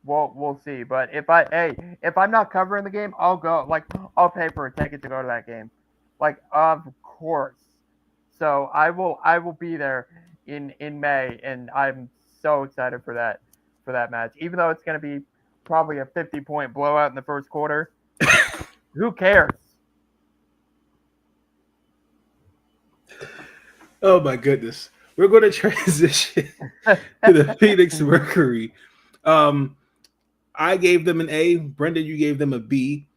We'll see. But if I'm not covering the game, I'll go. Like, I'll pay for a ticket to go to that game. Like, of course. So I will be there in May, and I'm so excited for that match. Even though it's going to be probably a 50-point blowout in the first quarter. Who cares? Oh my goodness. We're going to transition to the Phoenix Mercury. I gave them an A. Brenden, you gave them a B.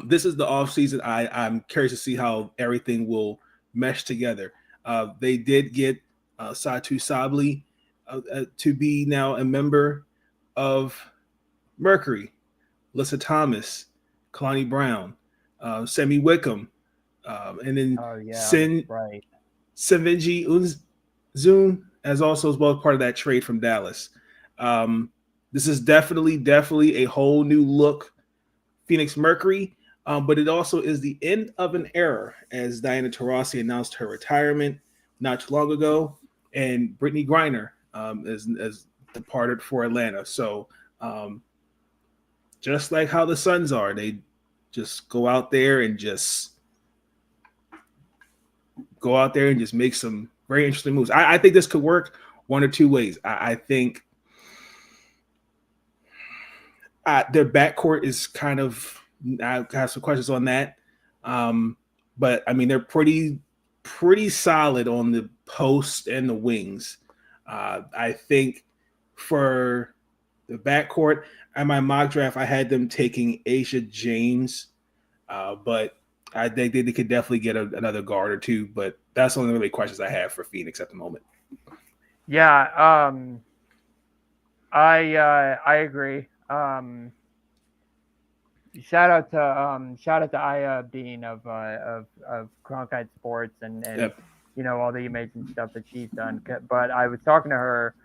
This is the offseason. I'm curious to see how everything will mesh together. They did get Satu Sabli to be now a member of Mercury. Lissa Thomas, Kalani Brown, Semi Wickham, and then Senvinji Unzun as also as well part of that trade from Dallas. This is definitely a whole new look Phoenix Mercury, but it also is the end of an era as Diana Taurasi announced her retirement not too long ago, and Brittany Griner has departed for Atlanta. So just like how the Suns are, they just go out there and just make some very interesting moves. I think this could work one or two ways. I think their backcourt is kind of, I have some questions on that. But I mean, they're pretty solid on the post and the wings. I think for the backcourt, at my mock draft, I had them taking Asia James, but I think they could definitely get another guard or two. But that's the only really questions I have for Phoenix at the moment. Yeah, I agree. Shout out to Aya Bean of Cronkite Sports and all the amazing stuff that she's done. But I was talking to her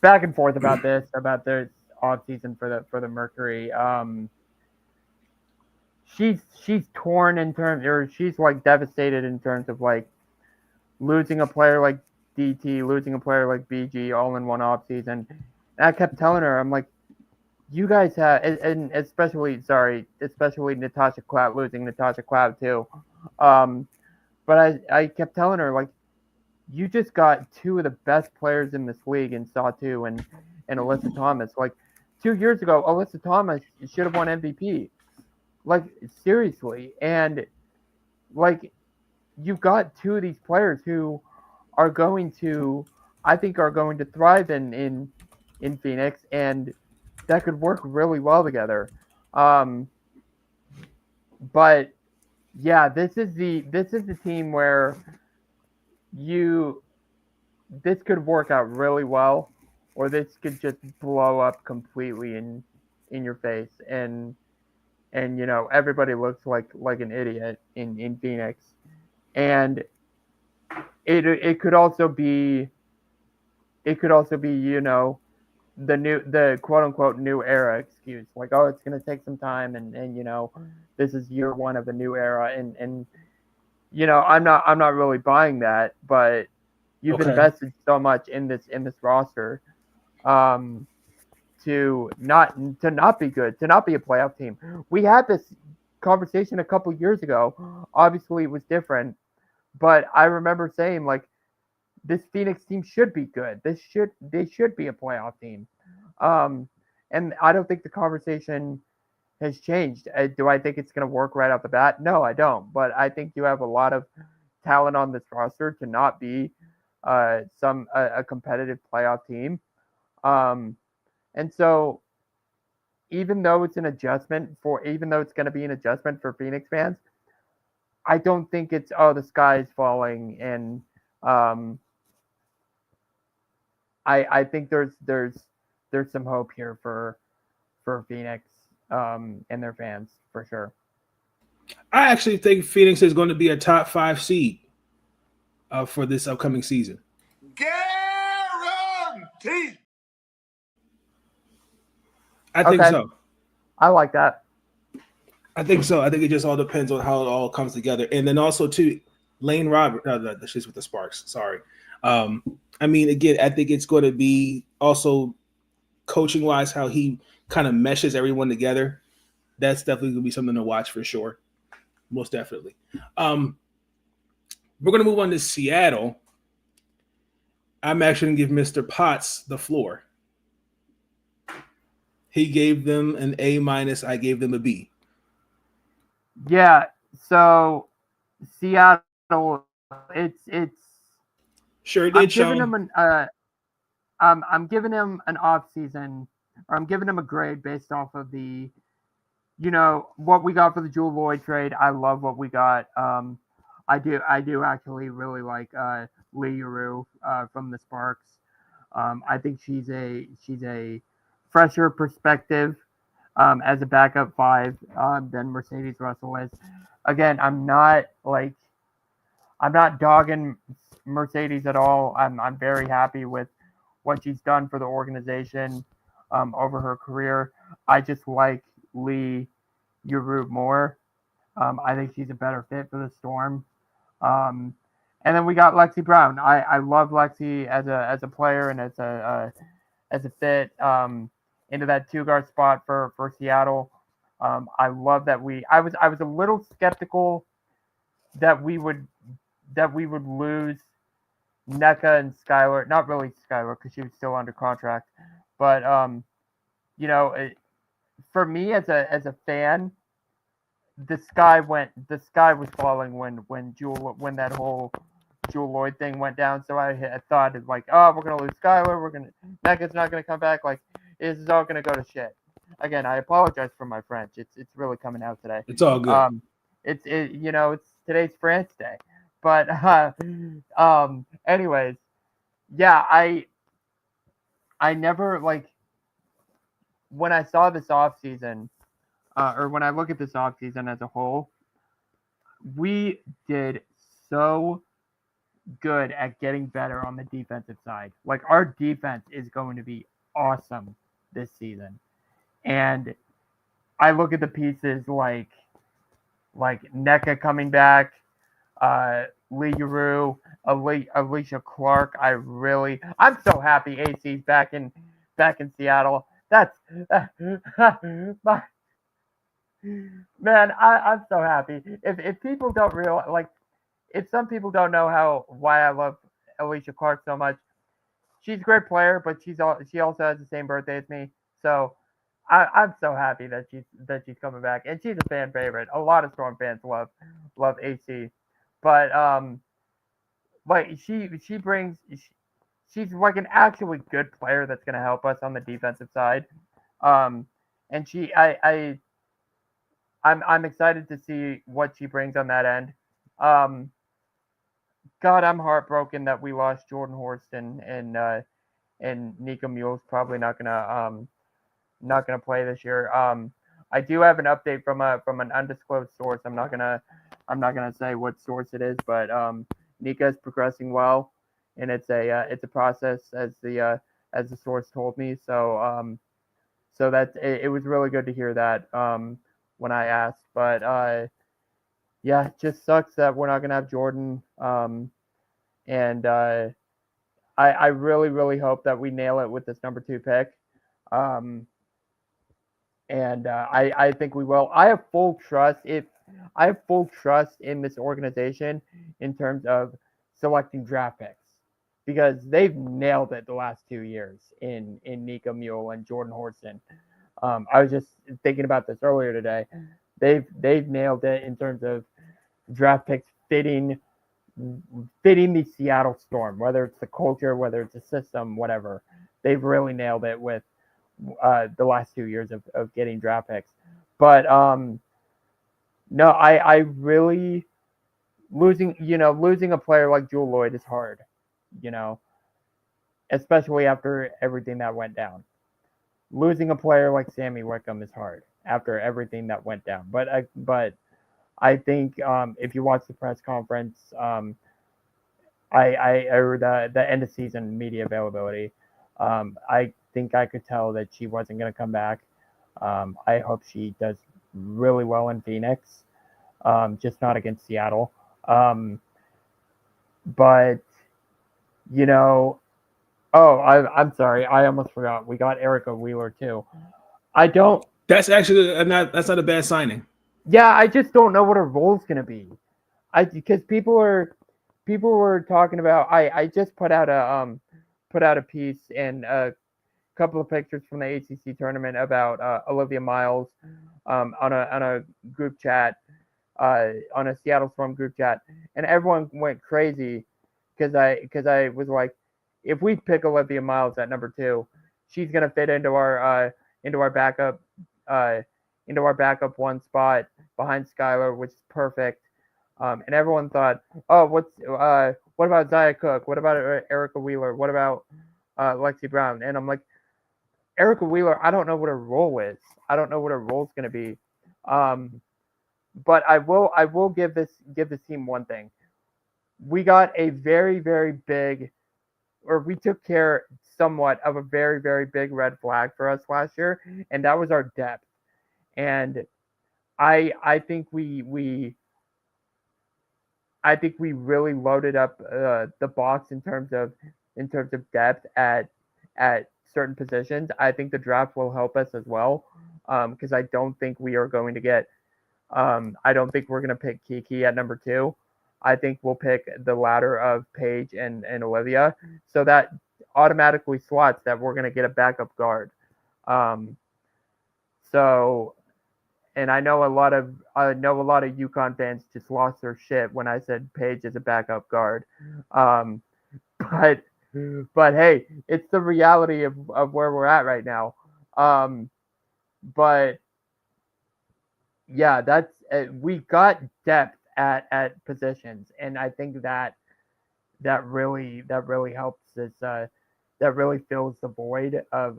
back and forth about this off season for the Mercury. She's torn in terms, or she's like devastated in terms of like losing a player like DT, losing a player like BG all in one off season. And I kept telling her, I'm like, you guys have, and especially Natasha Cloud, losing Natasha Cloud too. But I kept telling her, like, you just got two of the best players in this league in Sawtoo and Alyssa Thomas. Like, 2 years ago, Alyssa Thomas should have won MVP. Like, seriously. And, like, you've got two of these players who are going to, I think, are going to thrive in Phoenix, and that could work really well together. But yeah, this is the team where this could work out really well, or this could just blow up completely in your face, and everybody looks like an idiot in Phoenix, and it could also be the quote unquote new era excuse, like, oh, it's going to take some time, and this is year one of a new era, and I'm not really buying that, but you've invested so much in this roster to not be good, to not be a playoff team. We had this conversation a couple years ago. Obviously it was different, but I remember saying, like, this Phoenix team should be good. They should be a playoff team. And I don't think the conversation has changed. Do I think it's going to work right off the bat? No, I don't. But I think you have a lot of talent on this roster to not be a competitive playoff team. And so even though it's going to be an adjustment for Phoenix fans, I don't think it's, oh, the sky is falling, and I think there's some hope here for Phoenix and their fans, for sure. I actually think Phoenix is going to be a top 5 seed for this upcoming season. Guaranteed. I think so. I like that. I think so. I think it just all depends on how it all comes together. And then also, too, Lane Robert, she's with the Sparks. Sorry. I mean, again, I think it's going to be also coaching-wise how he kind of meshes everyone together. That's definitely going to be something to watch for sure. Most definitely. We're going to move on to Seattle. I'm actually going to give Mr. Potts the floor. He gave them an A-. I gave them a B. Yeah, so Seattle, it's sure did. I'm giving him an off season, or I'm giving him a grade based off of the, what we got for the Jewel Lloyd trade. I love what we got. I do actually really like Lee Yuru from the Sparks. I think she's a fresher perspective as a backup 5 than Mercedes Russell is. Again, I'm not dogging Mercedes at all. I'm very happy with what she's done for the organization over her career. I just like Lee Yuru more. I think she's a better fit for the Storm. And then we got Lexi Brown. I love Lexi as a player and as a fit into that 2-guard spot for Seattle. I love that I was a little skeptical that we would lose NECA and Skylar. Not really Skylar, because she was still under contract, but for me as a fan, the sky was falling when that whole Jewel Lloyd thing went down. So I thought it's like, oh, we're gonna lose Skylar, NECA's not gonna come back, like, this is all gonna go to shit. Again, I apologize for my French. It's really coming out today. It's all good. It's today's France Day. But anyways, yeah, I never, like, when I saw this offseason, or when I look at this offseason as a whole, we did so good at getting better on the defensive side. Like, our defense is going to be awesome this season. And I look at the pieces like NECA coming back, Lee Giroux, Alicia Clark. I'm so happy AC's back in Seattle. That's my, man. I'm so happy. If people don't realize, like, if some people don't know why I love Alicia Clark so much, she's a great player, but she also has the same birthday as me. So I'm so happy that she's coming back, and she's a fan favorite. A lot of Storm fans love AC, but like she's like an actually good player that's going to help us on the defensive side. And I'm excited to see what she brings on that end. God, I'm heartbroken that we lost Jordan Horston and Nika Mule's probably not gonna play this year. I do have an update from an undisclosed source. I'm not gonna say what source it is, but Nika is progressing well, and it's a process as the source told me. So so that it was really good to hear that when I asked, but yeah, it just sucks that we're not gonna have Jordan. And I really hope that we nail it with this number 2 pick. And I think we will. I have full trust in this organization in terms of selecting draft picks, because they've nailed it the last 2 years in Nika Mule and Jordan Horston. I was just thinking about this earlier today. They've nailed it in terms of draft picks fitting the Seattle Storm, whether it's the culture, whether it's the system, whatever. They've really nailed it with the last 2 years of getting draft picks. But no, I really losing a player like Jewel Lloyd is hard, especially after everything that went down. Losing a player like Sammy Wickham is hard after everything that went down. But I think if you watch the press conference, I heard the end of season media availability. I think I could tell that she wasn't going to come back. I hope she does really well in Phoenix, just not against Seattle. But I'm sorry, I almost forgot. We got Erica Wheeler too. That's actually that's not a bad signing. Yeah, I just don't know what her role is going to be. Because people were talking about. I just put out a piece and a couple of pictures from the ACC tournament about Olivia Miles on a group chat, on a Seattle Storm group chat, and everyone went crazy because I was like, if we pick Olivia Miles at number 2, she's going to fit into our backup. Into our backup 1 spot behind Skylar, which is perfect. And everyone thought, oh, what about Zaya Cook? What about Erica Wheeler? What about Lexi Brown? And I'm like, Erica Wheeler, I don't know what her role is. I don't know what her role is going to be. But I will give this team one thing. We got a very, very big, or we took care somewhat of a very, very big red flag for us last year, and that was our depth. And I think we really loaded up the box in terms of depth at certain positions. I think the draft will help us as well, because I don't think we are going to get. I don't think we're going to pick Kiki at number 2. I think we'll pick the ladder of Paige and Olivia, so that automatically slots that we're going to get a backup guard. So. And I know a lot of UConn fans just lost their shit when I said Paige is a backup guard. But hey, it's the reality of where we're at right now. But yeah, we got depth at positions, and I think that really helps us. That really fills the void of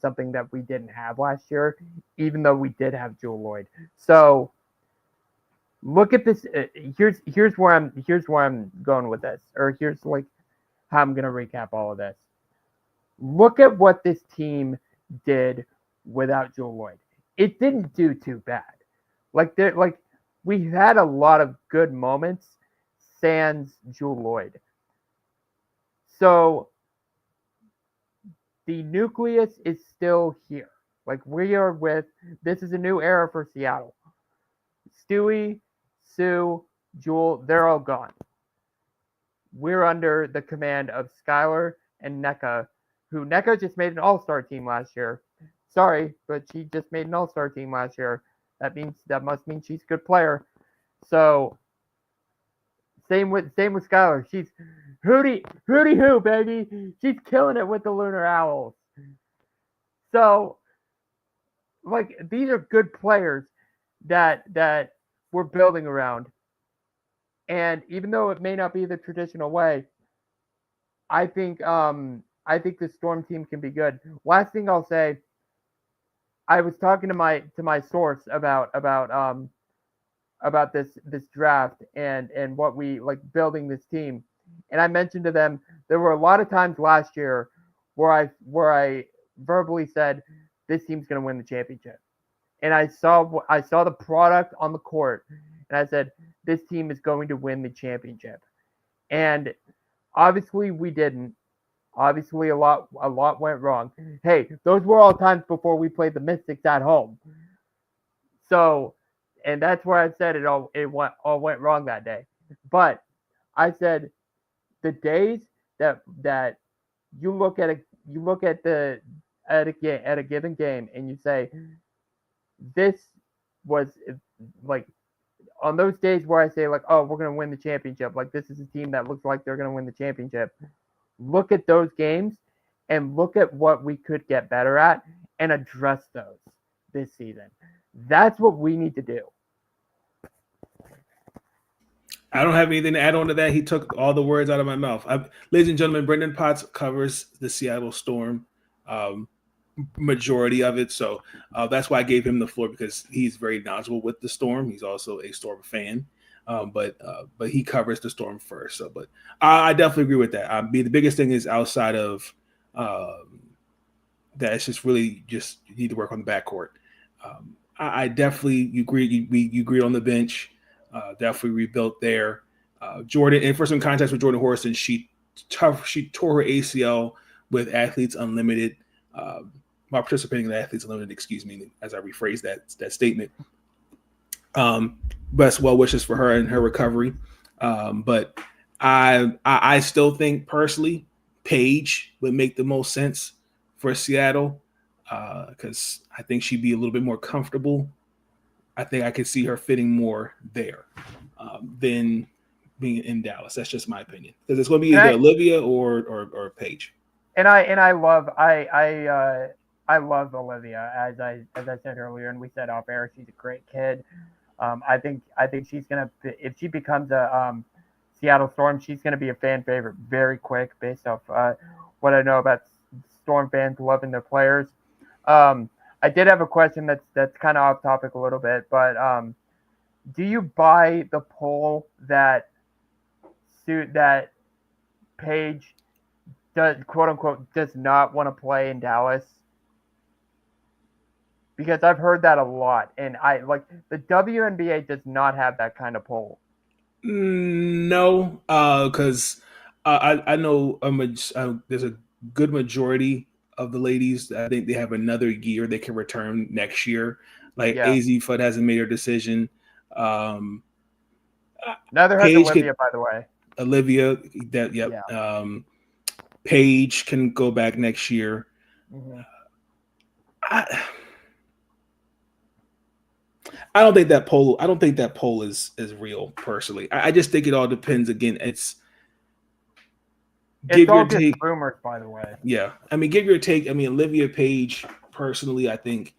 something that we didn't have last year, even though we did have Jewel Lloyd. So Look at this. Here's where I'm going with this, or here's like how I'm gonna recap all of this. Look at what this team did without Joel Lloyd. It didn't do too bad. Like we had a lot of good moments sans Joel Lloyd. So the nucleus is still here. Like we are with this is a new era for Seattle. Stewie, Sue, Jewel, they're all gone. We're under the command of Skylar and NECA, who NECA just made an all-star team last year. Sorry, but she just made an all-star team last year. That must mean she's a good player. So same with Skylar. She's hooty hoo, baby. She's killing it with the Lunar Owls. So like these are good players that we're building around. And even though it may not be the traditional way, I think the Storm team can be good. Last thing I'll say, I was talking to my source about this draft and what we like building this team. And I mentioned to them there were a lot of times last year where I verbally said this team's going to win the championship. And I saw the product on the court and I said this team is going to win the championship. And obviously we didn't. Obviously a lot went wrong. Hey, those were all times before we played the Mystics at home. So, and that's where I said it all went wrong that day. But I said the days that you look at a given game and you say this was like on those days where I say like, oh, we're gonna win the championship, like this is a team that looks like they're gonna win the championship. Look at those games and look at what we could get better at and address those this season. That's what we need to do. I don't have anything to add on to that. He took all the words out of my mouth. Ladies and gentlemen, Brenden Potts covers the Seattle Storm, majority of it. So that's why I gave him the floor, because he's very knowledgeable with the Storm. He's also a Storm fan, but he covers the Storm first. So, but I definitely agree with that. The biggest thing is outside of that, it's just really just you need to work on the backcourt. I definitely agree. You agree on the bench. Definitely rebuilt there. Jordan, and for some context with Jordan Horson, she tore her ACL with Athletes Unlimited. While participating in Athletes Unlimited, excuse me, as I rephrase that statement. Best well wishes for her and her recovery. But I still think personally, Paige would make the most sense for Seattle because I think she'd be a little bit more comfortable. I think I could see her fitting more there than being in Dallas. That's just my opinion, because it's going to be either Olivia or Paige. And I love Olivia, as I said earlier, and we said off air, she's a great kid. I think she's gonna, if she becomes a Seattle Storm, she's gonna be a fan favorite very quick, based off what I know about Storm fans loving their players. I did have a question that's kind of off topic a little bit, but do you buy the poll that Paige does, quote unquote, does not want to play in Dallas? Because I've heard that a lot, and I like the WNBA does not have that kind of poll. No, because I know there's a good majority of the ladies. I think they have another year they can return next year. Like AZ Fudd hasn't made her decision. Neither has Olivia, by the way. Olivia, that yep. Yeah. Paige can go back next year. Mm-hmm. I don't think that poll. I don't think that poll is real. Personally, I just think it all depends. Again, it's give your take. Rumors, by the way. Yeah, I mean, give your take. I mean, Olivia Paige. Personally, I think,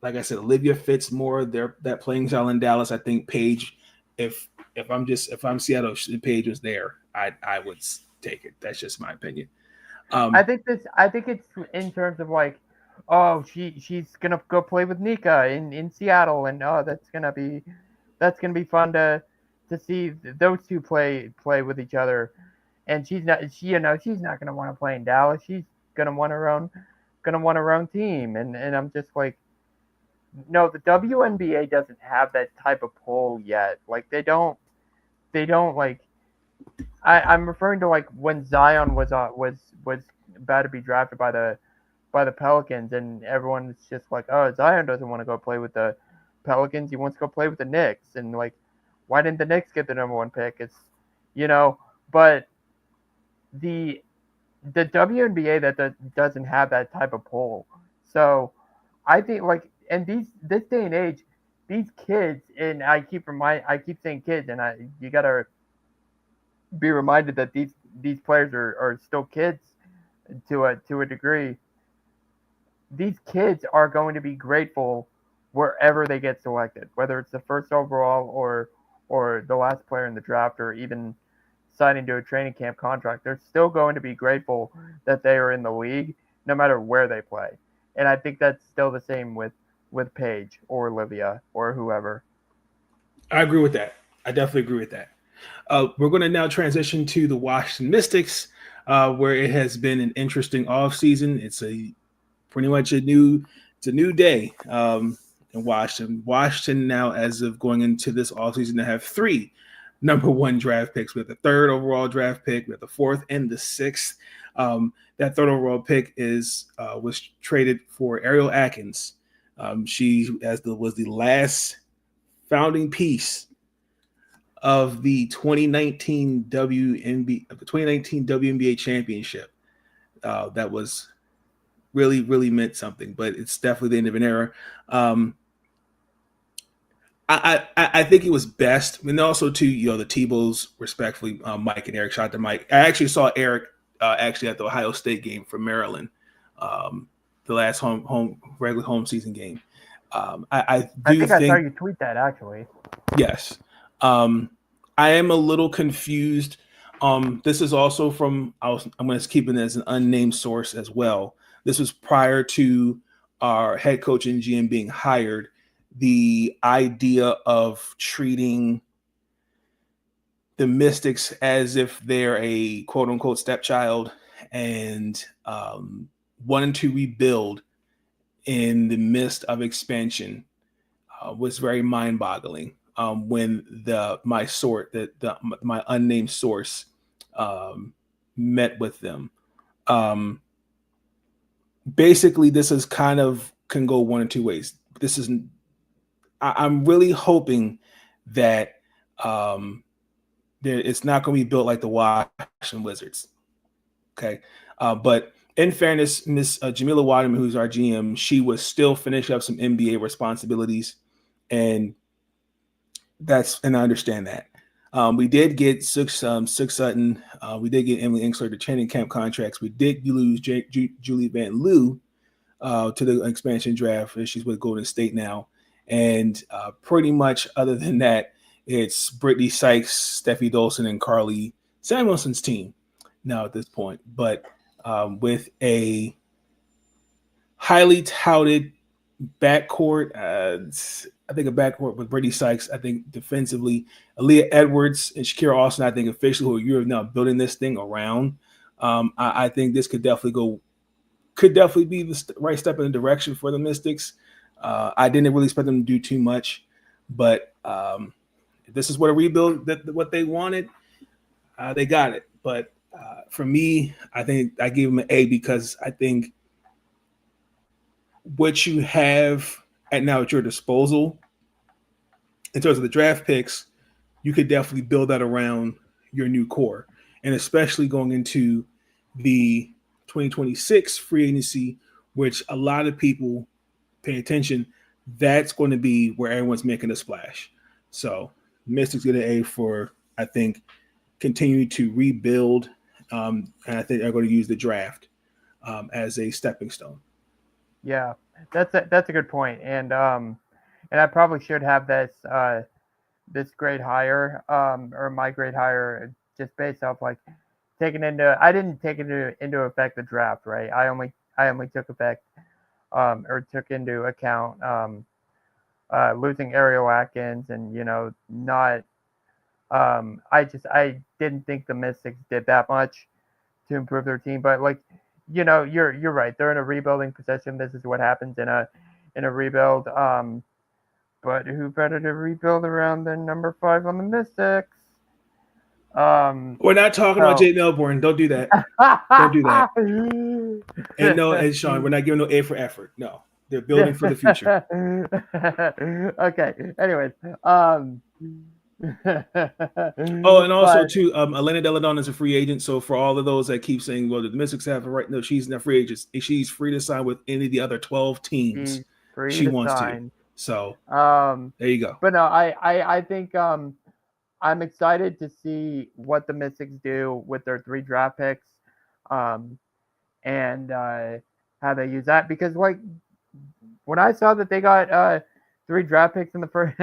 like I said, Olivia fits more that playing style in Dallas. I think Paige. If I'm Seattle, Paige was there, I would take it. That's just my opinion. I think it's in terms of like, oh, she's gonna go play with Nika in Seattle, and oh, that's gonna be that's going to be fun to see those two play with each other. And she's not going to want to play in Dallas. She's going to want her own team. And I'm just like, no, the WNBA doesn't have that type of pull yet. Like they don't like. I'm referring to like when Zion was about to be drafted by the Pelicans, and everyone's just like, oh, Zion doesn't want to go play with the Pelicans. He wants to go play with the Knicks. And like, why didn't the Knicks get the number one pick? It's, but the WNBA that doesn't have that type of pull. So I think like, and this day and age, these kids, and I keep saying kids, and you gotta be reminded that these players are still kids to a degree. These kids are going to be grateful wherever they get selected, whether it's the first overall or the last player in the draft, or even signing to a training camp contract. They're still going to be grateful that they are in the league, no matter where they play. And I think that's still the same with Paige or Olivia or whoever. I agree with that. I definitely agree with that. We're going to now transition to the Washington Mystics, where it has been an interesting offseason. It's pretty much a new day in Washington. Washington now, as of going into this offseason, they have 3 number 1 draft picks. We have the 3rd overall draft pick, we have the 4th and the 6th. That 3rd overall pick was traded for Ariel Atkins. She was the last founding piece of the 2019 WNBA championship. That was really, really meant something, but it's definitely the end of an era. I think it was best, and also to the Tebows, respectfully, Mike and Eric. Shout out to Mike. I actually saw Eric actually at the Ohio State game for Maryland, the last regular home season game. I think I saw you tweet that actually. Yes. I am a little confused. This is also from I'm going to keep it as an unnamed source as well. This was prior to our head coach and GM being hired. The idea of treating the Mystics as if they're a quote unquote stepchild and wanting to rebuild in the midst of expansion was very mind boggling. When my unnamed source met with them. Basically, this is can go one or two ways. I'm really hoping that it's not going to be built like the Washington Wizards. Okay. But in fairness, Miss Jamila Wadham, who's our GM, she was still finishing up some NBA responsibilities, and I understand that. We did get Suk Sutton. We did get Emily Inkster to training camp contracts. We did lose Julie Van Loo to the expansion draft. She's with Golden State now. And pretty much other than that, it's Brittany Sykes, Steffi Dolson, and Carly Samuelson's team now at this point. But with a highly touted backcourt, I think a backcourt with Brittany Sykes, I think defensively, Aaliyah Edwards and Shakira Austin, I think officially who you're now building this thing around. I think this could definitely be the right step in the direction for the Mystics. I didn't really expect them to do too much, but if this is what a rebuild what they wanted, they got it. But for me, I think I gave them an A because I think what you have at your disposal in terms of the draft picks, you could definitely build that around your new core, and especially going into the 2026 free agency, which a lot of people pay attention. That's going to be where everyone's making a splash. So Mystics get an A for, I think, continue to rebuild, and I think they're going to use the draft as a stepping stone. Yeah, that's a good point, and I probably should have this grade higher, or my grade higher, just based off like I didn't take into effect the draft, right? I only took effect or took into account losing Ariel Atkins and not. I didn't think the Mystics did that much to improve their team, but you're right. They're in a rebuilding position. This is what happens in a rebuild. But who better to rebuild around than number 5 on the Mystics? We're not talking about Jay Melbourne. Don't do that. Don't do that. And Sean, we're not giving no A for effort. No, they're building for the future. Okay. Anyways, and also too, Elena Deladon is a free agent. So for all of those that keep saying, "Well, the Mystics have it right," no, she's not free agent. She's free to sign with any of the other 12 teams she wants to. So there you go. But no, I think I'm excited to see what the Mystics do with their 3 draft picks, and how they use that. Because when I saw that they got 3 draft picks in the first,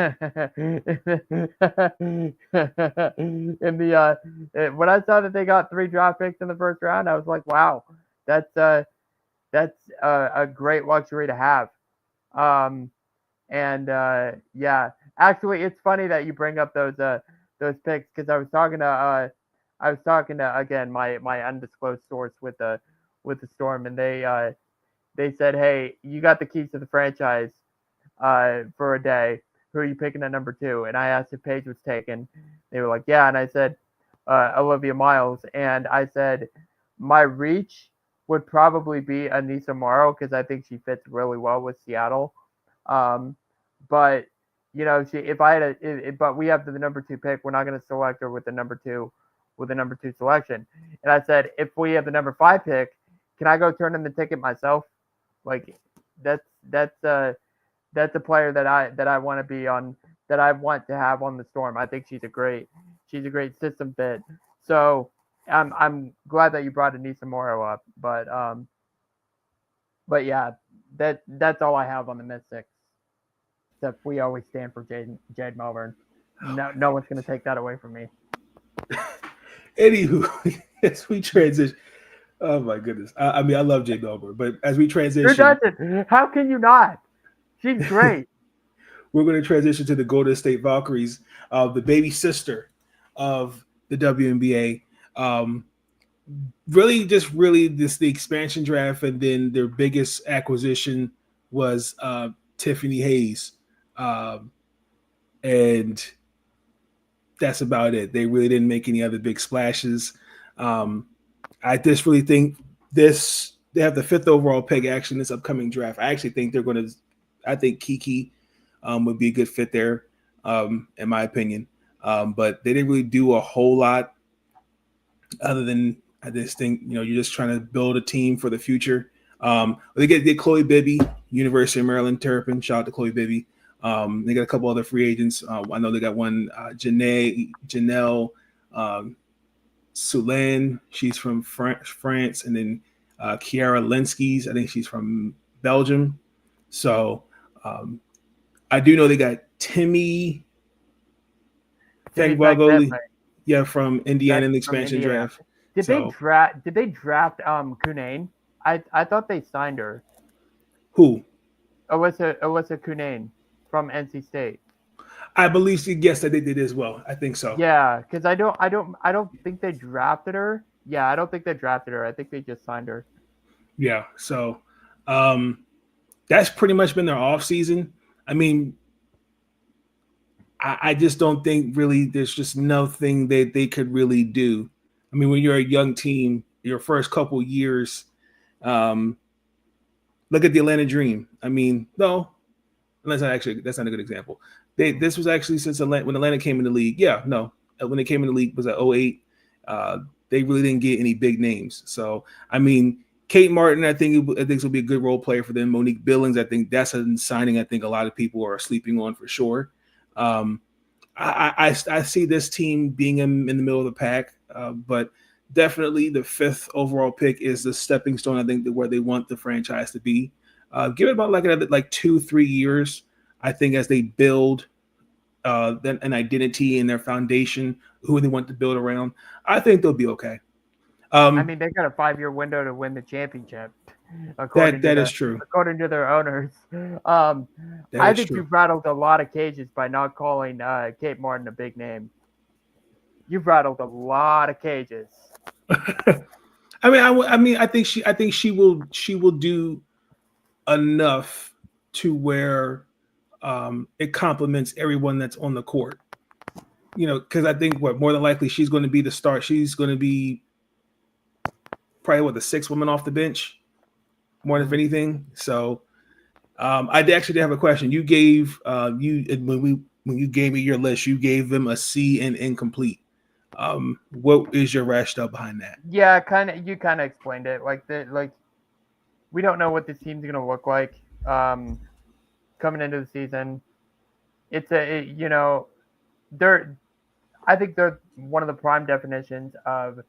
when I saw that they got 3 draft picks in the first round, I was like, wow, that's a great luxury to have. Yeah, actually, it's funny that you bring up those picks, because I was talking to again my undisclosed source with the Storm, and they said, hey, you got the keys to the franchise for a day. Who are you picking at number 2? And I asked if Paige was taken. They were like, yeah. And I said Olivia Miles, and I said my reach would probably be Anissa Morrow, because I think she fits really well with Seattle. But but we have the number 2 pick. We're not going to select her with the number 2 selection. And I said, if we have the number 5 pick, can I go turn in the ticket myself? Like that's a player that I want to be on, that I want to have on the Storm. I think she's a great system fit. So I'm glad that you brought Anissa Morrow up. But yeah, that's all I have on the Mystics. Except we always stand for Jade Melbourne. No one's going to take that away from me. Anywho, as we transition, oh my goodness. I mean, I love Jade Melbourne, but as we transition. Who doesn't? How can you not? She's great. We're going to transition to the Golden State Valkyries, the baby sister of the WNBA. Really the expansion draft, and then their biggest acquisition was Tiffany Hayes. And that's about it. They really didn't make any other big splashes. I just really think they have the 5th overall pick actually in this upcoming draft. I actually think I think Kiki would be a good fit there, in my opinion. But they didn't really do a whole lot other than, I just think, you're just trying to build a team for the future. They get Chloe Bibby, University of Maryland Terrapin. Shout out to Chloe Bibby. They got a couple other free agents. I know they got one, Janelle Soulain. She's from France. And then Kiara Lenskis. I think she's from Belgium. So I do know they got Timmy Fangwagoli, from Indiana in the expansion draft. Did they draft Kunane? I thought they signed her. Who? Alyssa Kunane from NC State. I believe yes, that they did as well. I think so. Yeah, because I don't think they drafted her. Yeah, I don't think they drafted her. I think they just signed her. Yeah, so that's pretty much been their off season. I mean, I just don't think really there's just nothing that they could really do. I mean, when you're a young team, your first couple years, look at the Atlanta Dream. I mean, no, that's not a good example. This was actually when Atlanta came in the league. Yeah, no, when they came in the league was at 2008. They really didn't get any big names. So, I mean, Kate Martin, I think will be a good role player for them. Monique Billings, I think that's a signing I think a lot of people are sleeping on for sure. I see this team being in the middle of the pack, but definitely the 5th overall pick is the stepping stone, I think, where they want the franchise to be. Give it about another 2-3 years, I think, as they build an identity in their foundation, who they want to build around. I think they'll be okay. I mean, they got a 5-year window to win the championship. according That to is true. their owners. That I is think true. you've rattled a lot of cages by not calling Kate Martin a big name. You've rattled a lot of cages. I think she will do enough to where it complements everyone that's on the court. Because I think more than likely she's going to be the start. She's going to be probably the sixth woman off the bench, more than anything. So I actually did have a question. You gave when you gave me your list, you gave them a C and incomplete. What is your rationale behind that? Yeah, you kind of explained it. We don't know what this team's going to look like coming into the season. I think they're one of the prime definitions of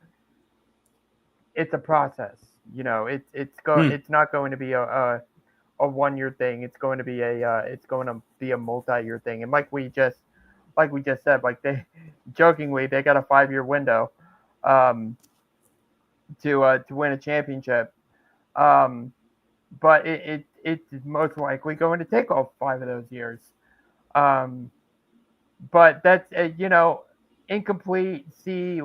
it's a process. It's not going to be a 1 year thing. It's going to be a multi-year thing. And like we just said, they jokingly they got a 5-year window to win a championship. But it's most likely going to take all 5 of those years. But that's incomplete. See,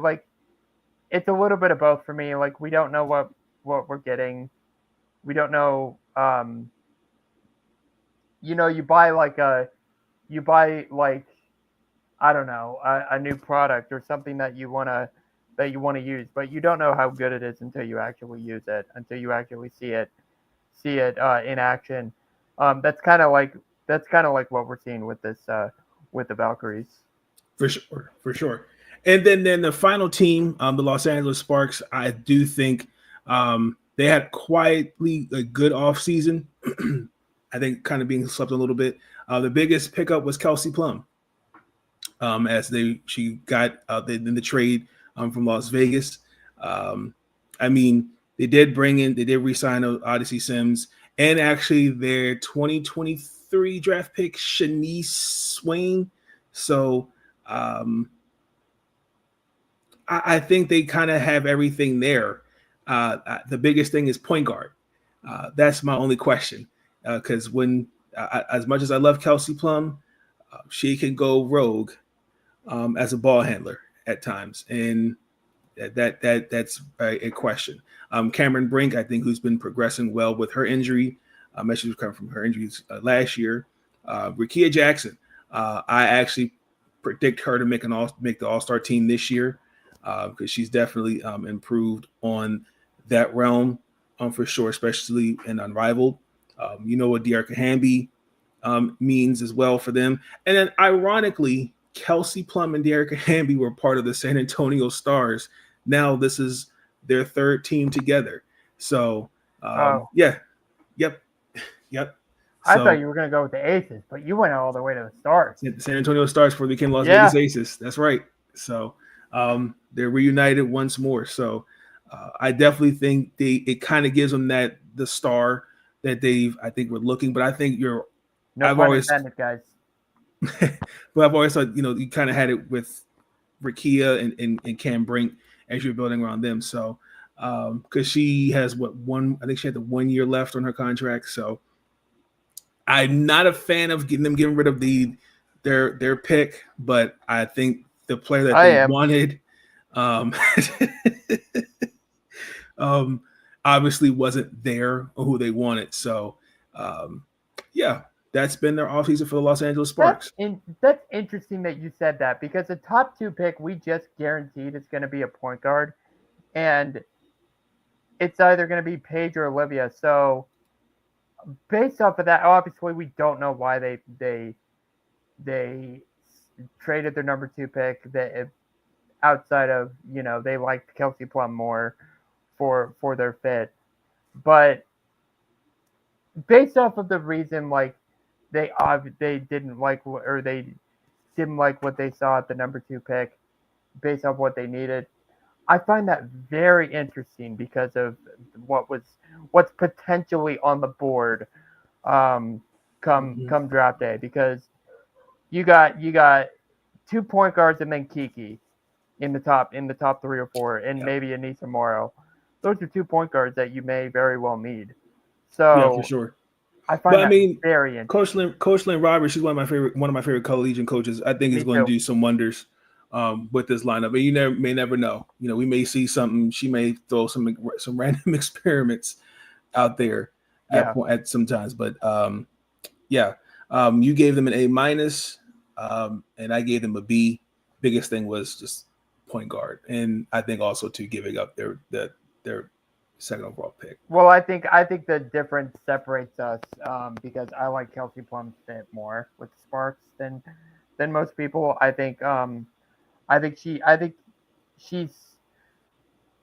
it's a little bit of both for me. We don't know what we're getting. We don't know. You buy I don't know, a new product or something that you wanna use, but you don't know how good it is until you actually use it, until you actually see it in action. That's kind of like what we're seeing with this with the Valkyries. For sure. And then the final team, the Los Angeles Sparks, I do think they had quietly a good offseason. I think kind of being slept a little bit. The biggest pickup was Kelsey Plum, as she got in the trade from Las Vegas. They did re-sign Odyssey Sims, and actually their 2023 draft pick Shanice Swain. So I think they kind of have everything there. The biggest thing is point guard. That's my only question, because when as much as I love Kelsey Plum, she can go rogue as a ball handler at times, and that's a question. Cameron Brink, I think, who's been progressing well with her injury. She was coming from her injuries last year. Rickea Jackson, I actually predict her to make the All-Star team this year, because she's definitely improved on that realm for sure, especially in Unrivaled. What De'Arca Hamby means as well for them. And then ironically, Kelsey Plum and De'Arca Hamby were part of the San Antonio Stars. Now this is their third team together. So yep. I thought you were going to go with the Aces, but you went all the way to the Stars. San Antonio Stars before they became Las Vegas Aces. That's right. So they're reunited once more. So I definitely think it kind of gives them the star that I think we're looking. But I think I've always intended, guys. But I've always thought, you kind of had it with Rickea and Cam Brink as you're building around them. So because she has I think she had the 1 year left on her contract. So I'm not a fan of getting rid of their pick, but I think the player that they wanted obviously wasn't there or who they wanted. So that's been their offseason for the Los Angeles Sparks. That's interesting that you said that, because the top 2 pick we just guaranteed is going to be a point guard, and it's either going to be Paige or Olivia. So based off of that, obviously we don't know why they traded their number 2 pick. Outside of they liked Kelsey Plum more for their fit, but based off of the reason they didn't like what they saw at the number 2 pick, based off what they needed, I find that very interesting because of what's potentially on the board come draft day, because you got 2 point guards and then Kiki in the top 3 or 4, and maybe Anissa Morrow. Those are 2 point guards that you may very well need. So for sure. I find But I that mean, very interesting. Coach Lynn Roberts, she's one of my favorite collegiate coaches. I think Me he's going to too. do some wonders with this lineup. But you may never know. You know, we may see something. She may throw some random experiments out there Yeah. at sometimes. But you gave them an A minus, and I gave them a B. Biggest thing was just point guard, and I think also to giving up their second overall pick. Well, I think the difference separates us because I like Kelsey Plum's fit more with the Sparks than most people. I think she's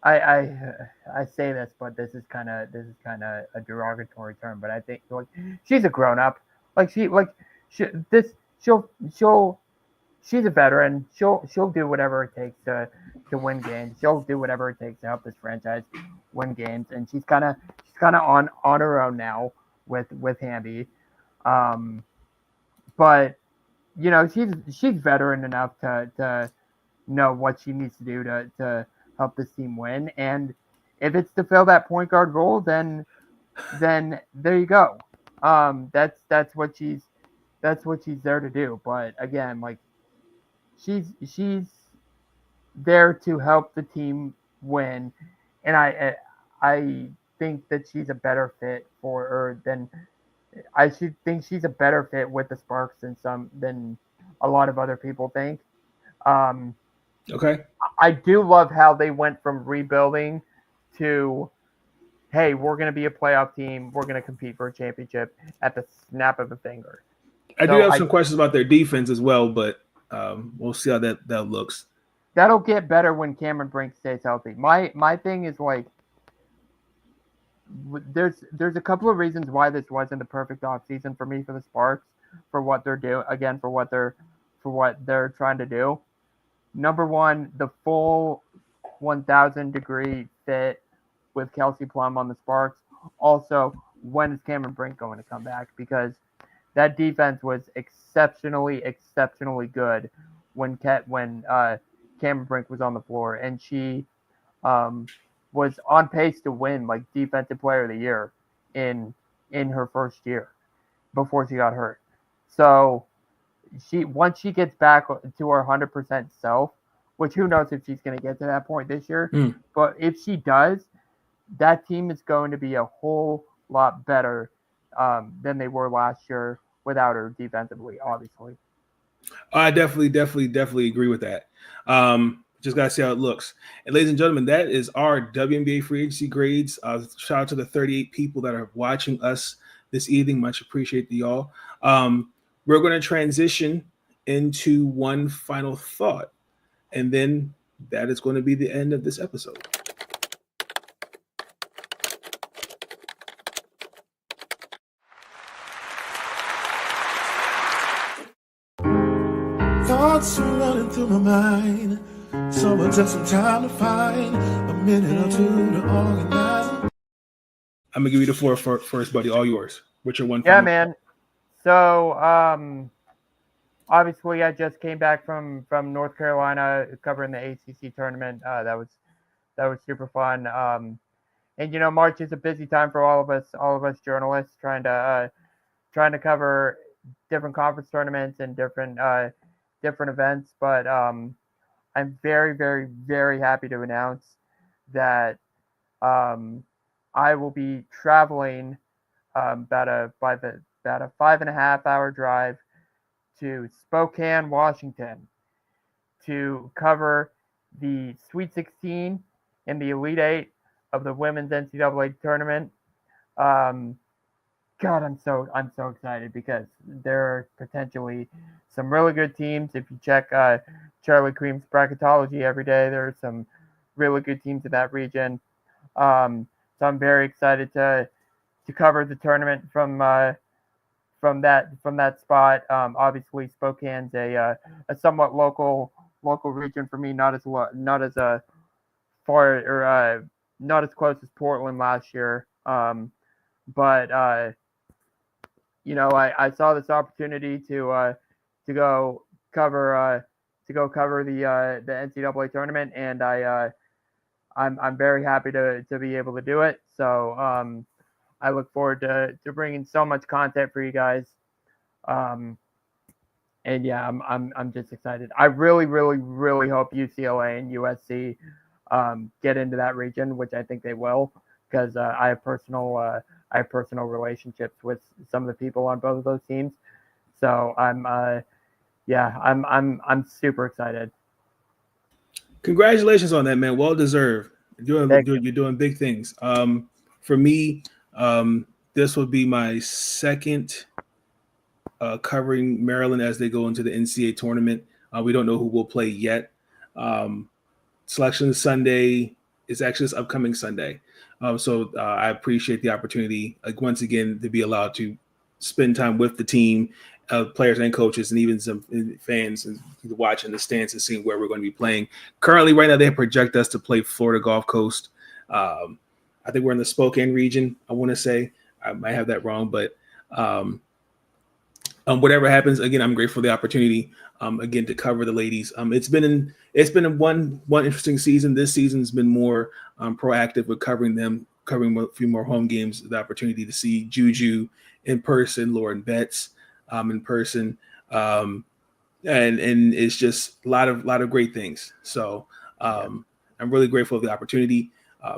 I say this, but this is kind of a derogatory term, but I think like she's a grown up. Like she this she'll she's a veteran. She'll do whatever it takes to win games. She'll do whatever it takes to help this franchise win games. And she's kind of on her own now with Hamby. But you know she's veteran enough to know what she needs to do to help this team win. And if it's to fill that point guard role, then there you go. That's what she's there to do. But again, like she's there to help the team win, and I think that she's a better fit for her than I should think she's a better fit with the Sparks than a lot of other people think. Okay. I do love how they went from rebuilding to, hey, we're going to be a playoff team. We're going to compete for a championship at the snap of a finger. I do have some questions about their defense as well, but we'll see how that looks. That'll get better when Cameron Brink stays healthy. My thing is like, there's a couple of reasons why this wasn't the perfect offseason for me for the Sparks for what they're doing again for what they're trying to do. Number one, the full 1,000-degree fit with Kelsey Plum on the Sparks. Also, when is Cameron Brink going to come back? Because that defense was exceptionally good when Cameron Brink was on the floor, and she was on pace to win like Defensive Player of the Year in her first year before she got hurt. So once she gets back to her 100% self, which who knows if she's going to get to that point this year, but if she does, that team is going to be a whole lot better than they were last year without her defensively, obviously. I definitely agree with that. Just got to see how it looks. And ladies and gentlemen, that is our WNBA free agency grades. Shout out to the 38 people that are watching us this evening. Much appreciate y'all. We're going to transition into one final thought, and then that is going to be the end of this episode. Thoughts are running through my mind. Someone took some time to find a minute or two to organize. I'm gonna give you the floor first, buddy. All yours. What's your one? Yeah, man. So obviously, I just came back from North Carolina covering the ACC tournament. That was super fun. And you know, March is a busy time for all of us journalists trying to cover different conference tournaments and different events. But I'm very, very, very happy to announce that I will be traveling about a 5.5-hour drive to Spokane, Washington, to cover the Sweet 16 and the Elite 8 of the women's NCAA tournament. God, I'm so excited because there are potentially some really good teams. If you check Charlie Cream's bracketology every day, there are some really good teams in that region. So I'm very excited to cover the tournament from that spot. Obviously, Spokane's a somewhat local region for me, not as far or not as close as Portland last year. But you know, I saw this opportunity to go cover the NCAA tournament, and I'm very happy to be able to do it. So I look forward to bringing so much content for you guys. And yeah, I'm just excited. I really, really, really hope UCLA and USC get into that region, which I think they will, because I have personal relationships with some of the people on both of those teams. So I'm super excited. Congratulations on that, man. Well deserved. You're doing big things. For me, this will be my second covering Maryland as they go into the NCAA tournament. We don't know who will play yet. Selection Sunday is actually this upcoming Sunday. So I appreciate the opportunity, once again, to be allowed to spend time with the team, players and coaches, and even some fans, and watching the stands and seeing where we're going to be playing. Currently, right now, they project us to play Florida Gulf Coast. I think we're in the Spokane region, I want to say. I might have that wrong, but whatever happens, again, I'm grateful for the opportunity, again, to cover the ladies. It's been one interesting season. This season's been more proactive with covering a few more home games, the opportunity to see Juju in person, Lauren Betts in person, and it's just a lot of great things. So I'm really grateful for the opportunity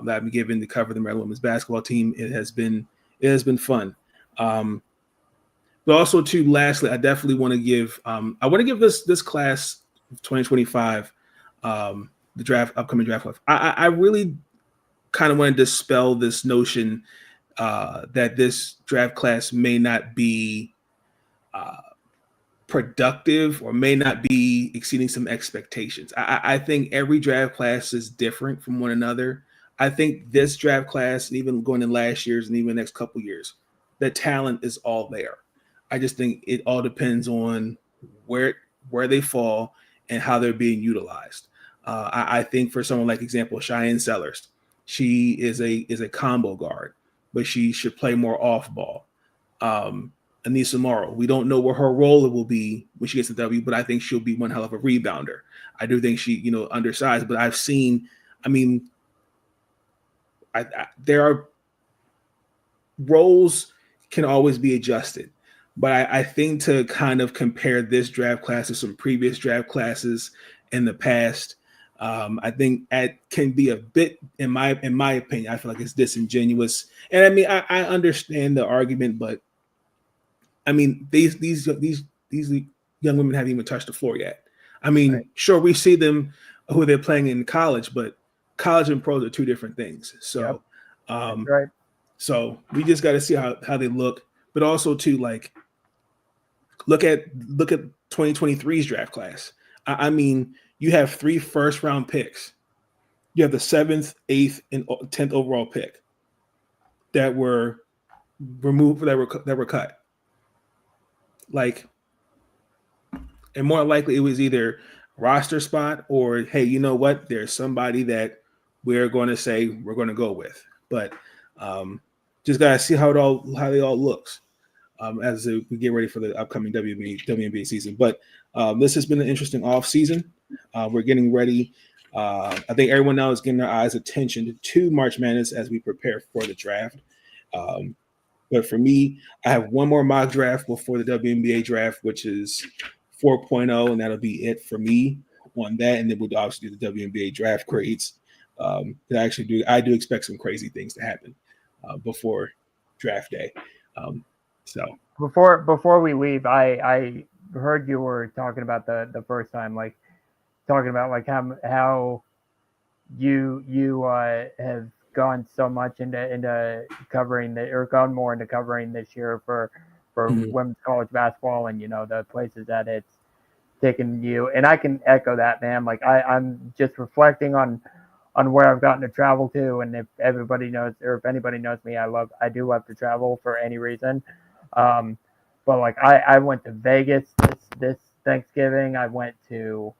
that I've been given to cover the Maryland women's basketball team. It has been fun. But also, too, lastly, I definitely want to give this class of 2025 the upcoming draft class. I really kind of want to dispel this notion that this draft class may not be productive or may not be exceeding some expectations. I think every draft class is different from one another. I think this draft class, and even going in last year's and even the next couple years, the talent is all there. I just think it all depends on where they fall and how they're being utilized. I think for someone like, example, Cheyenne Sellers, she is a combo guard, but she should play more off ball. Anissa Morrow, we don't know where her role will be when she gets to W, but I think she'll be one hell of a rebounder. I do think she, undersized, but I've seen, there are roles can always be adjusted. But I think to kind of compare this draft class to some previous draft classes in the past, I think it can be a bit, in my opinion, I feel like it's disingenuous. And I understand the argument, but these young women haven't even touched the floor yet. Right. Sure, we see them who they're playing in college, but college and pros are two different things. So, right. So we just got to see how they look, but also to look at 2023's draft class. You have 3 first-round picks. You have the 7th, 8th, and 10th overall pick that were removed, that were cut. And more likely it was either roster spot or, hey, you know what? There's somebody that we're going to say we're going to go with. But just gotta see how they all looks. As we get ready for the upcoming WNBA season. But this has been an interesting off season. We're getting ready. I think everyone now is getting their eyes attention to March Madness as we prepare for the draft. But for me, I have one more mock draft before the WNBA draft, which is 4.0, and that'll be it for me on that. And then we'll obviously do the WNBA draft grades. I do expect some crazy things to happen before draft day. So before we leave, I heard you were talking about the first time, talking about how you have gone so much into covering gone more into covering this year for women's college basketball, and the places that it's taken you. And I can echo that, man. I'm just reflecting on where I've gotten to travel to, and if everybody knows, or if anybody knows me, I do love to travel for any reason. But I went to Vegas this Thanksgiving. I went to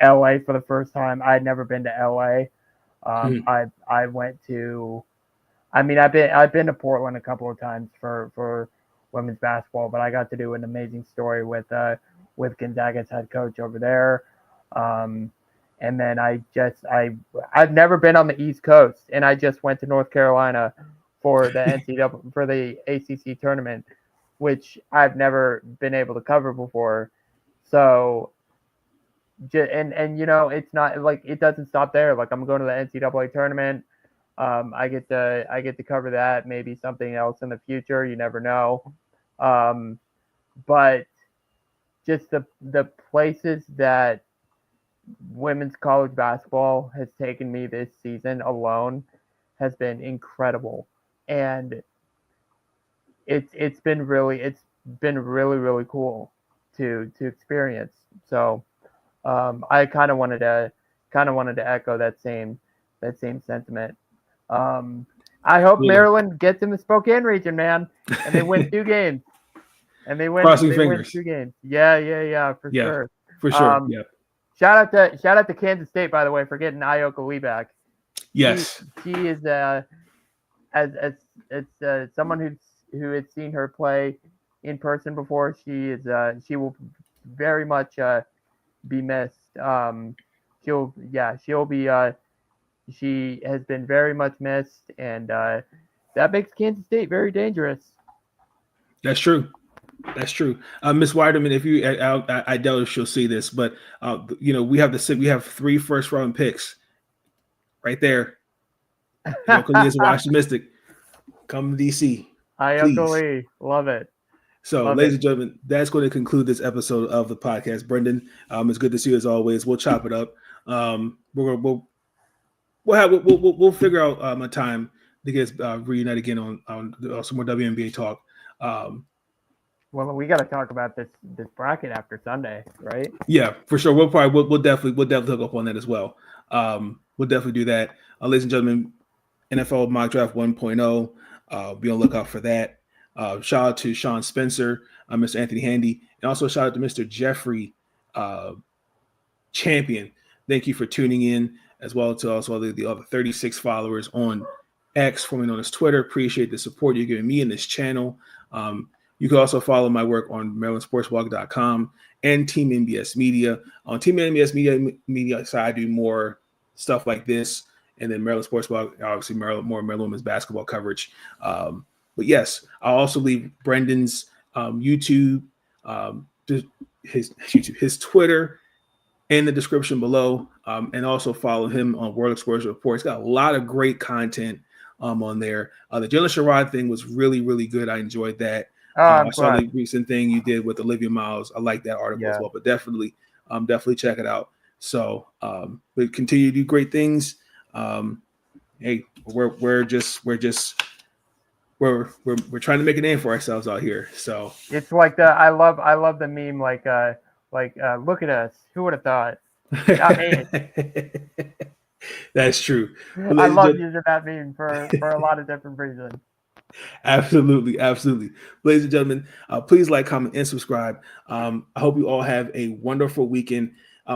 LA for the first time. I had never been to LA. I went to, I've been to Portland a couple of times for women's basketball, but I got to do an amazing story with Gonzaga's head coach over there. And then I've never been on the East Coast, and I just went to North Carolina for the NCAA for the ACC tournament, which I've never been able to cover before. So, and you know, it's not like it doesn't stop there. Like I'm going to the NCAA tournament. I get to cover that. Maybe something else in the future. You never know. But just the places that women's college basketball has taken me this season alone has been incredible, and it's been really really cool to experience. So I kind of wanted to echo that same sentiment. I hope Maryland gets in the Spokane region, man, and they win 2 games. And they win 2 games. Yeah, for sure. For sure. Yeah. Shout out to Kansas State, by the way, for getting Ioka Lee back. Yes. She is as someone who had seen her play in person before. She will very much be missed. She has been very much missed, and that makes Kansas State very dangerous. That's true. Miss Weiderman, if you, I doubt if she'll see this, but we have 3 first-round picks right there. Against Washington Mystic, come to DC. Ioka Lee, love it. So, ladies and gentlemen, that's going to conclude this episode of the podcast. Brenden, it's good to see you as always. We'll chop it up. We'll figure out a time to get reunite again on some more WNBA talk. Well, we got to talk about this bracket after Sunday, right? Yeah, for sure. We'll definitely hook up on that as well. We'll definitely do that. Ladies and gentlemen, NFL Mock Draft 1.0. Be on the lookout for that. Shout out to Sean Spencer, Mr. Anthony Handy, and also shout out to Mr. Jeffrey Champion. Thank you for tuning in, as well to also the other 36 followers on X, formerly known as Twitter. Appreciate the support you're giving me in this channel. You can also follow my work on MarylandSportsBlog.com and Team NBS Media. On Team NBS Media side, I do more stuff like this, and then Maryland Sports Blog, obviously more Maryland women's basketball coverage. But yes, I'll also leave Brendan's YouTube, his Twitter in the description below, and also follow him on World Exposure Report. He's got a lot of great content on there. The Jalen Sherrod thing was really, really good. I enjoyed that. I saw the recent thing you did with Olivia Miles. I like that article as well, but definitely check it out. So we continue to do great things. Hey, we're trying to make a name for ourselves out here. So it's like I love the meme like look at us. Who would have thought? Not me. That's true. I love using that meme for a lot of different reasons. Absolutely. Ladies and gentlemen, please like, comment, and subscribe. I hope you all have a wonderful weekend.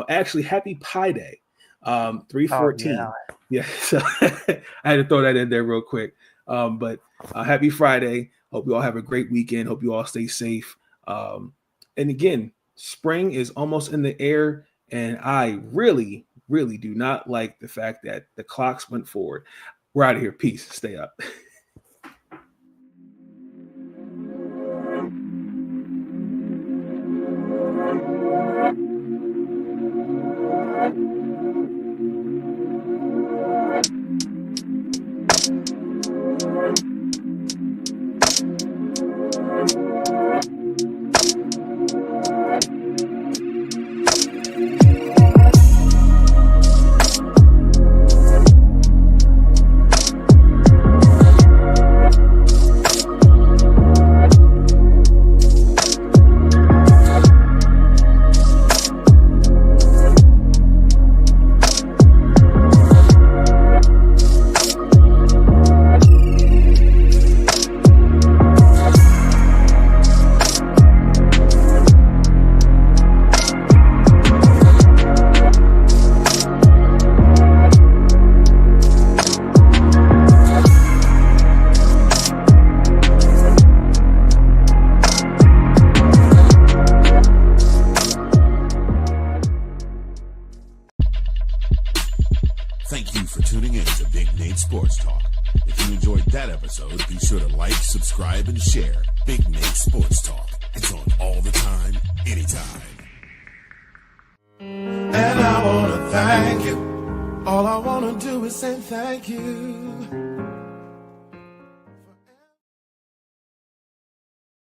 Actually, happy Pi Day. 3/14. Yeah. So I had to throw that in there real quick. But happy Friday. Hope you all have a great weekend. Hope you all stay safe. And again, spring is almost in the air, and I really, really do not like the fact that the clocks went forward. We're out of here. Peace. Stay up. episode, be sure to like, subscribe, and share Big Nate Sports Talk. It's on all the time, anytime. And I wanna thank you. All I wanna do is say thank you.